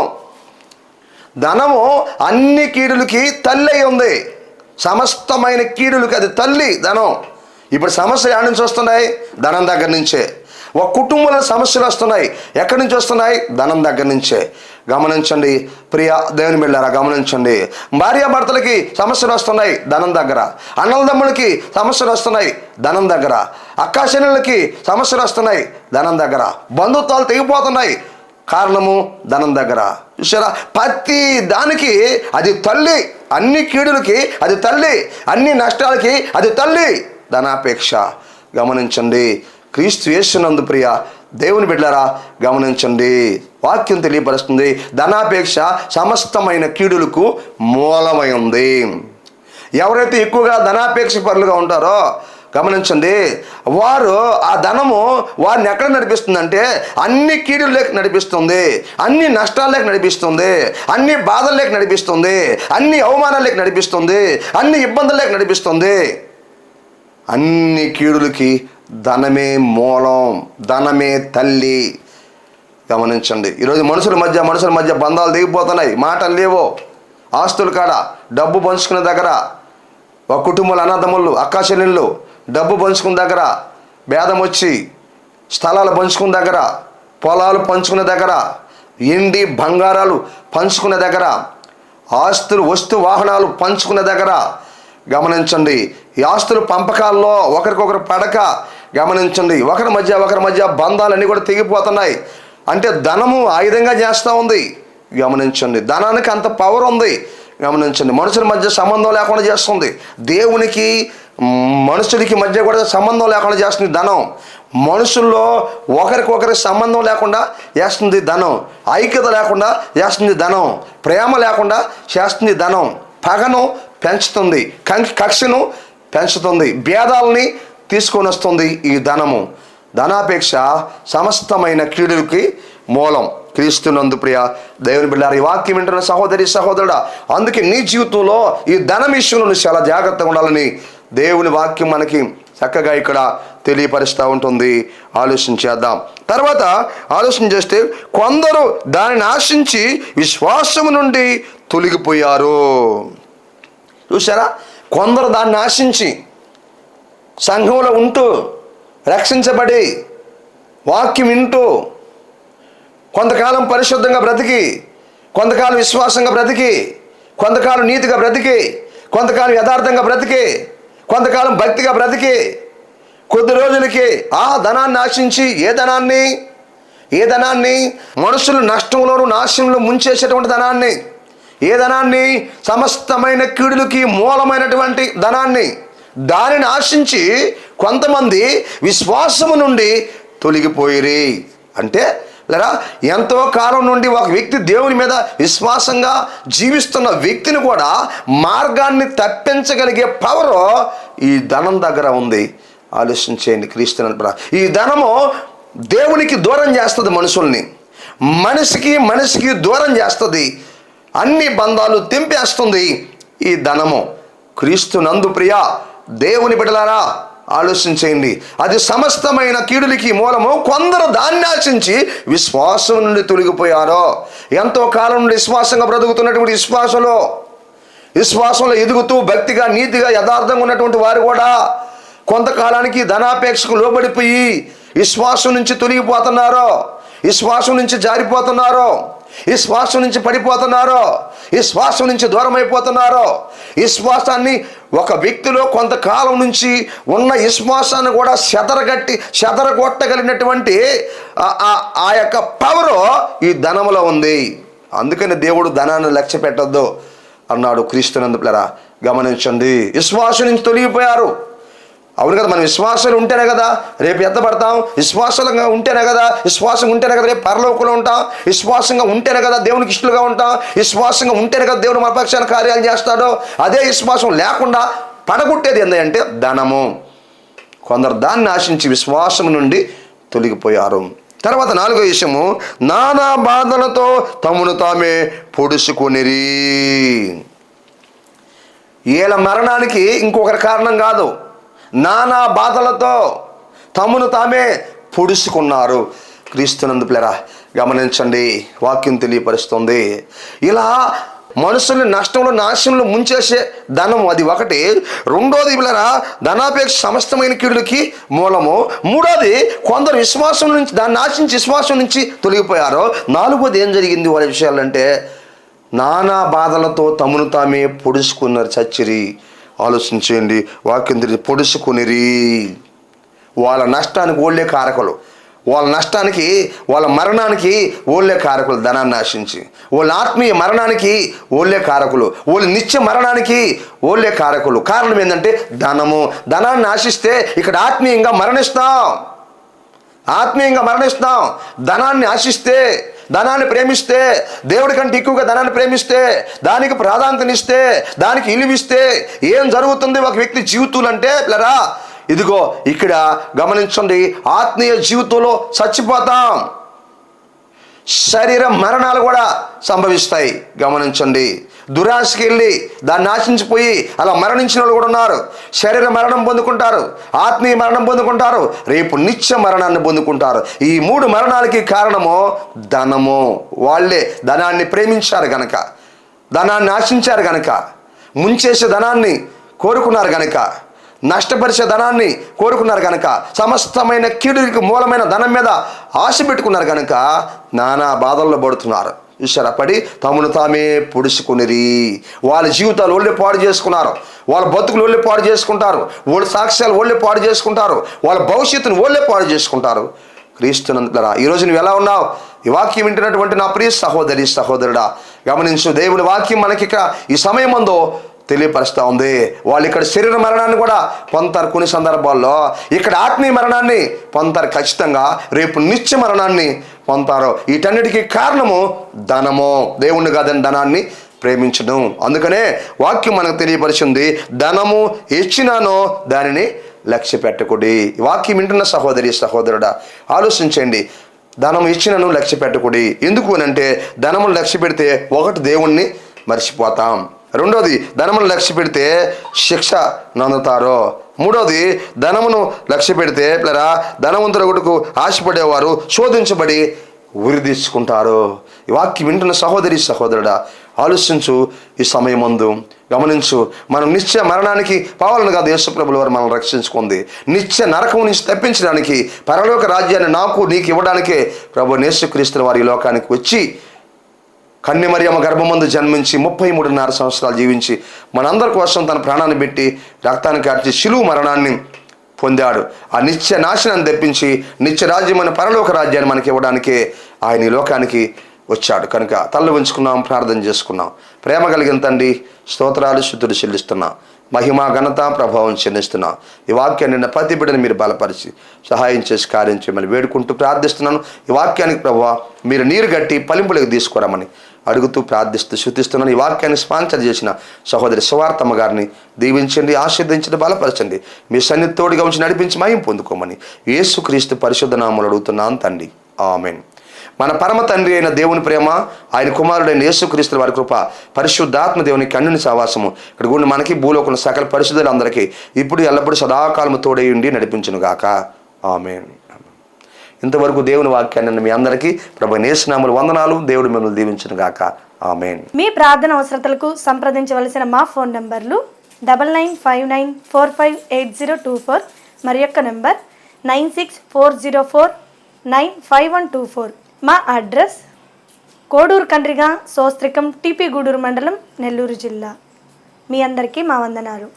ధనము అన్ని కీడులకి తల్లి అయి ఉంది. సమస్తమైన కీడులకి అది తల్లి ధనం. ఇప్పుడు సమస్యలు ఎక్కడి నుంచి వస్తున్నాయి? ధనం దగ్గర నుంచే. ఒక కుటుంబంలో సమస్యలు వస్తున్నాయి, ఎక్కడి నుంచి వస్తున్నాయి? ధనం దగ్గర నుంచే. గమనించండి ప్రియ దేవుని బిడ్డలారా, గమనించండి. భార్యాభర్తలకి సమస్యలు వస్తున్నాయి, ధనం దగ్గర. అన్నదమ్ములకి సమస్యలు వస్తున్నాయి, ధనం దగ్గర. అక్కాచెల్లెళ్ళకి సమస్యలు వస్తున్నాయి, ధనం దగ్గర. బంధుత్వాలు తెగిపోతున్నాయి, కారణము ధనం దగ్గర. చూసారా, ప్రతి దానికి అది తల్లి. అన్ని కీడులకి అది తల్లి, అన్ని నష్టాలకి అది తల్లి, ధనాపేక్ష. గమనించండి, క్రీస్తు యేసునందు ప్రియ దేవుని బిడ్డలారా గమనించండి, వాక్యం తెలియపరుస్తుంది ధనాపేక్ష సమస్తమైన కీడులకు మూలమై ఉంది. ఎవరైతే ఎక్కువగా ధనాపేక్ష పరులుగా ఉంటారో గమనించండి, వారు ఆ ధనము వారిని ఎక్కడ నడిపిస్తుందంటే అన్ని కీడుల్లోకి నడిపిస్తుంది, అన్ని నష్టాల్లోకి నడిపిస్తుంది, అన్ని బాధల్లోకి నడిపిస్తుంది, అన్ని అవమానాల్లోకి నడిపిస్తుంది, అన్ని ఇబ్బందుల్లోకి నడిపిస్తుంది. అన్ని కీడులకి ధనమే మూలం, ధనమే తల్లి. గమనించండి, ఈరోజు మనుషుల మధ్య బంధాలు దిగిపోతున్నాయి. మాటలు లేవో, ఆస్తుల కాడ డబ్బు పంచుకునే దగ్గర, ఒక కుటుంబాల అన్నదమ్ములు అక్కాచెల్లెళ్ళు డబ్బు పంచుకున్న దగ్గర భేదం వచ్చి, స్థలాలు పంచుకున్న దగ్గర, పొలాలు పంచుకునే దగ్గర, ఎండి బంగారాలు పంచుకునే దగ్గర, ఆస్తులు వస్తు వాహనాలు పంచుకునే దగ్గర గమనించండి, ఈ ఆస్తుల పంపకాల్లో ఒకరికొకరు పడక గమనించండి, ఒకరి మధ్య బంధాలన్నీ కూడా తెగిపోతున్నాయి. అంటే ధనము ఆయుధంగా చేస్తూ ఉంది. గమనించండి, ధనానికి అంత పవర్ ఉంది. గమనించండి, మనుషుల మధ్య సంబంధం లేకుండా చేస్తుంది. దేవునికి మనుషులకి మధ్య కూడా సంబంధం లేకుండా చేస్తుంది ధనం. మనుషుల్లో ఒకరికొకరి సంబంధం లేకుండా చేస్తుంది ధనం. ఐక్యత లేకుండా చేస్తుంది ధనం. ప్రేమ లేకుండా చేస్తుంది ధనం. పగను పెంచుతుంది, కక్షను పెంచుతుంది, భేదాలని తీసుకొని వస్తుంది ఈ ధనము. ధనాపేక్ష సమస్తమైన కీడులకి మూలం. క్రీస్తునందు ప్రియ దేవుని బిడ్డలారా, ఈ వాక్యం వింటున్న సహోదరి సహోదరుడా, అందుకే నీ జీవితంలో ఈ ధనం విషయంలో నువ్వు చాలా జాగ్రత్తగా ఉండాలని దేవుని వాక్యం మనకి చక్కగా ఇక్కడ తెలియపరుస్తూ ఉంటుంది. ఆలోచించేద్దాం. తర్వాత ఆలోచన చేస్తే కొందరు దానిని ఆశించి విశ్వాసము నుండి తొలగిపోయారు. చూసారా, కొందరు దాన్ని ఆశించి సంఘంలో ఉంటూ రక్షించబడి వాక్యం వింటూ కొంతకాలం పరిశుద్ధంగా బ్రతికి, కొంతకాలం విశ్వాసంగా బ్రతికి, కొంతకాలం నీతిగా బ్రతికి, కొంతకాలం యథార్థంగా బ్రతికి, కొంతకాలం భక్తిగా బ్రతికి, కొద్ది రోజులకి ఆ ధనాన్ని ఆశించి ఏ ధనాన్ని మనుషులు నష్టంలోనూ నాశనంలో ముంచేసేటువంటి ధనాన్ని, ఏ ధనాన్ని సమస్తమైన కీడులకి మూలమైనటువంటి ధనాన్ని, దానిని ఆశించి కొంతమంది విశ్వాసము నుండి తొలగిపోయిరి. అంటే లేదా ఎంతో కాలం నుండి ఒక వ్యక్తి దేవుని మీద విశ్వాసంగా జీవిస్తున్న వ్యక్తిని కూడా మార్గాన్ని తప్పించగలిగే పవర్ ఈ ధనం దగ్గర ఉంది. ఆలోచించేయండి. క్రీస్తునందు ఈ ధనము దేవునికి దూరం చేస్తుంది, మనుషుల్ని మనిషికి దూరం చేస్తుంది, అన్ని బంధాలు తెంపేస్తుంది ఈ ధనము. క్రీస్తునందు ప్రియా దేవుని బిడ్డలారా ఆలోచించేయండి. అది సమస్తమైన కీడులకి మూలము. కొందరు దాన్ని ఆశించి విశ్వాసం నుండి తొలగిపోయారో, ఎంతో కాలం నుండి విశ్వాసంగా బ్రతుకుతున్నటువంటి విశ్వాసంలో ఎదుగుతూ భక్తిగా నీతిగా యథార్థంగా ఉన్నటువంటి వారు కూడా కొంతకాలానికి ధనాపేక్షకు లోబడిపోయి విశ్వాసం నుంచి తొలగిపోతున్నారో, విశ్వాసం నుంచి జారిపోతున్నారో, విశ్వాసం నుంచి పడిపోతున్నారో, విశ్వాసం నుంచి దూరం అయిపోతున్నారో. విశ్వాసాన్ని ఒక వ్యక్తిలో కొంతకాలం నుంచి ఉన్న విశ్వాసాన్ని కూడా చెదరగొట్టగలిగినటువంటి ఆ యొక్క పవరు ఈ ధనములో ఉంది. అందుకని దేవుడు ధనాన్ని లక్ష్య పెట్టొద్దు అన్నాడు. క్రీస్తునందు ప్రియులారా గమనించండి. విశ్వాసం నుంచి తొలగిపోయారు. అవును కదా, మనం విశ్వాసాలు ఉంటేనే కదా రేపు ఎత్తపడతాం, విశ్వాసంగా ఉంటేనే కదా రేపు పరలోకంలో ఉంటాం, విశ్వాసంగా ఉంటేనే కదా దేవునికి ఇష్టలుగా ఉంటాం, విశ్వాసంగా ఉంటేనే కదా దేవుడు మన పక్షాన కార్యాలు చేస్తాడో. అదే విశ్వాసం లేకుండా పడగొట్టేది ఏంటంటే ధనము. కొందరు దాన్ని ఆశించి విశ్వాసం నుండి తొలగిపోయారు. తర్వాత 4వ విషయము, నానా బాధలతో తమను తామే పొడుచుకొనిరి. వీళ్ళ మరణానికి ఇంకొకరి కారణం కాదు, నానా బాధలతో తమను తామే పొడుచుకున్నారు. క్రీస్తునందు ప్రియులారా గమనించండి, వాక్యం తెలియపరుస్తుంది. ఇలా మనుషుల్ని నష్టంలో నాశనంలో ముంచేసే ధనం అది ఒకటి. రెండోది ప్రియులారా ధనాపేక్ష సమస్తమైన కీడులకి మూలము. మూడోది కొందరు విశ్వాసం నుంచి దాన్ని ఆశించి విశ్వాసం నుంచి తొలగిపోయారు. 4వది ఏం జరిగింది వాళ్ళ విషయాలంటే నానా బాధలతో తమను తామే పొడుచుకున్నారు, చచ్చిరి. ఆలోచించేయండి, వాక్యం తెలిసి పొడుచుకునిరి. వాళ్ళ నష్టానికి ఓళ్ళే కారకులు, వాళ్ళ నష్టానికి వాళ్ళ మరణానికి ఓళ్ళే కారకులు. ధనాన్ని ఆశించి వాళ్ళ ఆత్మీయ మరణానికి ఓళ్ళే కారకులు, వాళ్ళ నిత్య మరణానికి ఓళ్ళే కారకులు. కారణం ఏంటంటే ధనాన్ని ఆశిస్తే ఇక్కడ ఆత్మీయంగా మరణిస్తాం. ధనాన్ని ఆశిస్తే, ధనాన్ని ప్రేమిస్తే, దేవుడి కంటే ఎక్కువగా ధనాన్ని ప్రేమిస్తే, దానికి ప్రాధాన్యతనిస్తే, దానికి ఇలువిస్తే ఏం జరుగుతుంది ఒక వ్యక్తి జీవితంలో అంటే పిల్లరా ఇదిగో ఇక్కడ గమనించండి, ఆత్మీయ జీవితంలో చచ్చిపోతాం, శరీర మరణాలు కూడా సంభవిస్తాయి. గమనించండి, దురాశకి వెళ్ళి దాన్ని ఆశించిపోయి అలా మరణించిన వాళ్ళు కూడా ఉన్నారు. శరీర మరణం పొందుకుంటారు, ఆత్మీయ మరణం పొందుకుంటారు, రేపు నిత్య మరణాన్ని పొందుకుంటారు. ఈ 3 మరణాలకి కారణము ధనము. వాళ్ళే ధనాన్ని ప్రేమించారు గనక, ధనాన్ని ఆశించారు గనక, ముంచేసే ధనాన్ని కోరుకున్నారు గనక, నష్టపరిచే ధనాన్ని కోరుకున్నారు కనుక, సమస్తమైన కీడుకి మూలమైన ధనం మీద ఆశ పెట్టుకున్నారు కనుక నానా బాధల్లో పడుతున్నారు. చూసారా, పడి తమను తామే పొడుచుకునిరి. వాళ్ళ జీవితాలు వాళ్ళే పాడు చేసుకున్నారు, వాళ్ళ బతుకులు వాళ్ళే పాడు చేసుకుంటారు, వాళ్ళ సాక్ష్యాలు వాళ్ళే పాడు చేసుకుంటారు, వాళ్ళ భవిష్యత్తును వాళ్ళే పాడు చేసుకుంటారు. క్రీస్తునందులారా ఈరోజు నువ్వు ఎలా ఉన్నావు? ఈ వాక్యం వింటున్నటువంటి నా ప్రియ సహోదరుడా గమనించు, దేవుని వాక్యం మనకి ఈ సమయం ముందు తెలియపరుస్తూ ఉంది. వాళ్ళు ఇక్కడ శరీర మరణాన్ని కూడా పొందుతారు కొన్ని సందర్భాల్లో, ఇక్కడ ఆత్మీయ మరణాన్ని పొందుతారు ఖచ్చితంగా, రేపు నిత్య మరణాన్ని పొందుతారు. వీటన్నిటికీ కారణము ధనము. దేవుణ్ణి కాదని ధనాన్ని ప్రేమించడం. అందుకనే వాక్యం మనకు తెలియపరిచింది, ధనము ఇచ్చినానో దానిని లక్ష్య పెట్టకుడి. వాక్యం వింటున్న సహోదరుడా ఆలోచించండి, ధనం ఇచ్చినను లక్ష్య పెట్టకుడి. ఎందుకు అంటే ధనమును లక్ష్య పెడితే ఒకటి దేవుణ్ణి మర్చిపోతాం, రెండోది ధనమును లక్ష్య పెడితే శిక్ష నందుతారు, మూడోది ధనమును లక్ష్య పెడితే ధనవంతులకు ఆశపడేవారు శోధించబడి ఉరి తీసుకుంటారు. ఈ వాక్యం వింటున్న సహోదరుడా ఆలోచించు, ఈ సమయం ముందు గమనించు, మనం నిత్య మరణానికి పావాలని కాదు యేసుప్రభుల వారు మనం రక్షించుకుంది, నిత్య నరకం నుంచి తప్పించడానికి, పరలోక రాజ్యాన్ని నాకు నీకు ఇవ్వడానికే ప్రభు యేసుక్రీస్తు వారి ఈ లోకానికి వచ్చి కన్య మరియమ్మ గర్భమందు జన్మించి 33.5 సంవత్సరాలు జీవించి మనందరి కోసం తన ప్రాణాన్ని పెట్టి రక్తాన్ని కార్చి శిలువ మరణాన్ని పొందాడు. ఆ నిత్య నాశనాన్ని తెప్పించి నిత్య రాజ్యమైన పరలోక రాజ్యాన్ని మనకి ఇవ్వడానికే ఆయన ఈ లోకానికి వచ్చాడు. కనుక తల్లు ఉంచుకున్నాం, ప్రార్థన చేసుకున్నాం. ప్రేమ కలిగిన తండ్రి స్తోత్రాలు స్తుతులు చెల్లిస్తున్నాం, మహిమ ఘనత ప్రభావం చెల్లిస్తున్నాం. ఈ వాక్యాన్ని నిన్న ప్రతి బిడ్డని మీరు బలపరిచి సహాయం చేసి కార్యం చేయమని వేడుకుంటూ ప్రార్థిస్తున్నాను. ఈ వాక్యానికి ప్రభువా మీరు నీరు గట్టి ఫలింపులకు తీసుకురామని అడుగుతూ ప్రార్థిస్తూ శుతిస్తున్నాను. ఈ వాక్యాన్ని స్పాన్సర్ చేసిన సహోదరి సువార్తమ్మ గారిని దీవించండి, ఆశీర్వదించండి, బలపరచండి. మీ సన్నిధి తోడుగా ఉంచి నడిపించి మహిమ పొందుకోమని యేసుక్రీస్తు పరిశుద్ధ నామములో అడుగుతున్నాను తండ్రి, ఆమేన్. మన పరమ తండ్రి అయిన దేవుని ప్రేమ, ఆయన కుమారుడైన యేసుక్రీస్తు వారి కృప, పరిశుద్ధాత్మ దేవుని కన్నుని సహవాసము ఇక్కడ గుండి మనకి భూలోకున్న సకల పరిశుద్ధులందరికీ ఇప్పుడు ఎల్లప్పుడూ సదాకాలము తోడై ఉండి నడిపించును గాక, ఆమేన్. ఇంతవరకు దేవుని వాక్యాన్ని మీ అందరికీ ప్రభు యేసు నామములో వందనాలు. దేవుడు మిమ్మల్ని దీవించును గాక, ఆమేన్. మీ ప్రార్థన అవసరతలకు సంప్రదించవలసిన మా ఫోన్ నంబర్లు 9959458024 మరి యొక్క నంబర్ 9640495124. మా అడ్రస్ కోడూరు కండ్రిగా సోస్త్రికం టీపీ గూడూరు మండలం నెల్లూరు జిల్లా. మీ అందరికీ మా వందనాలు.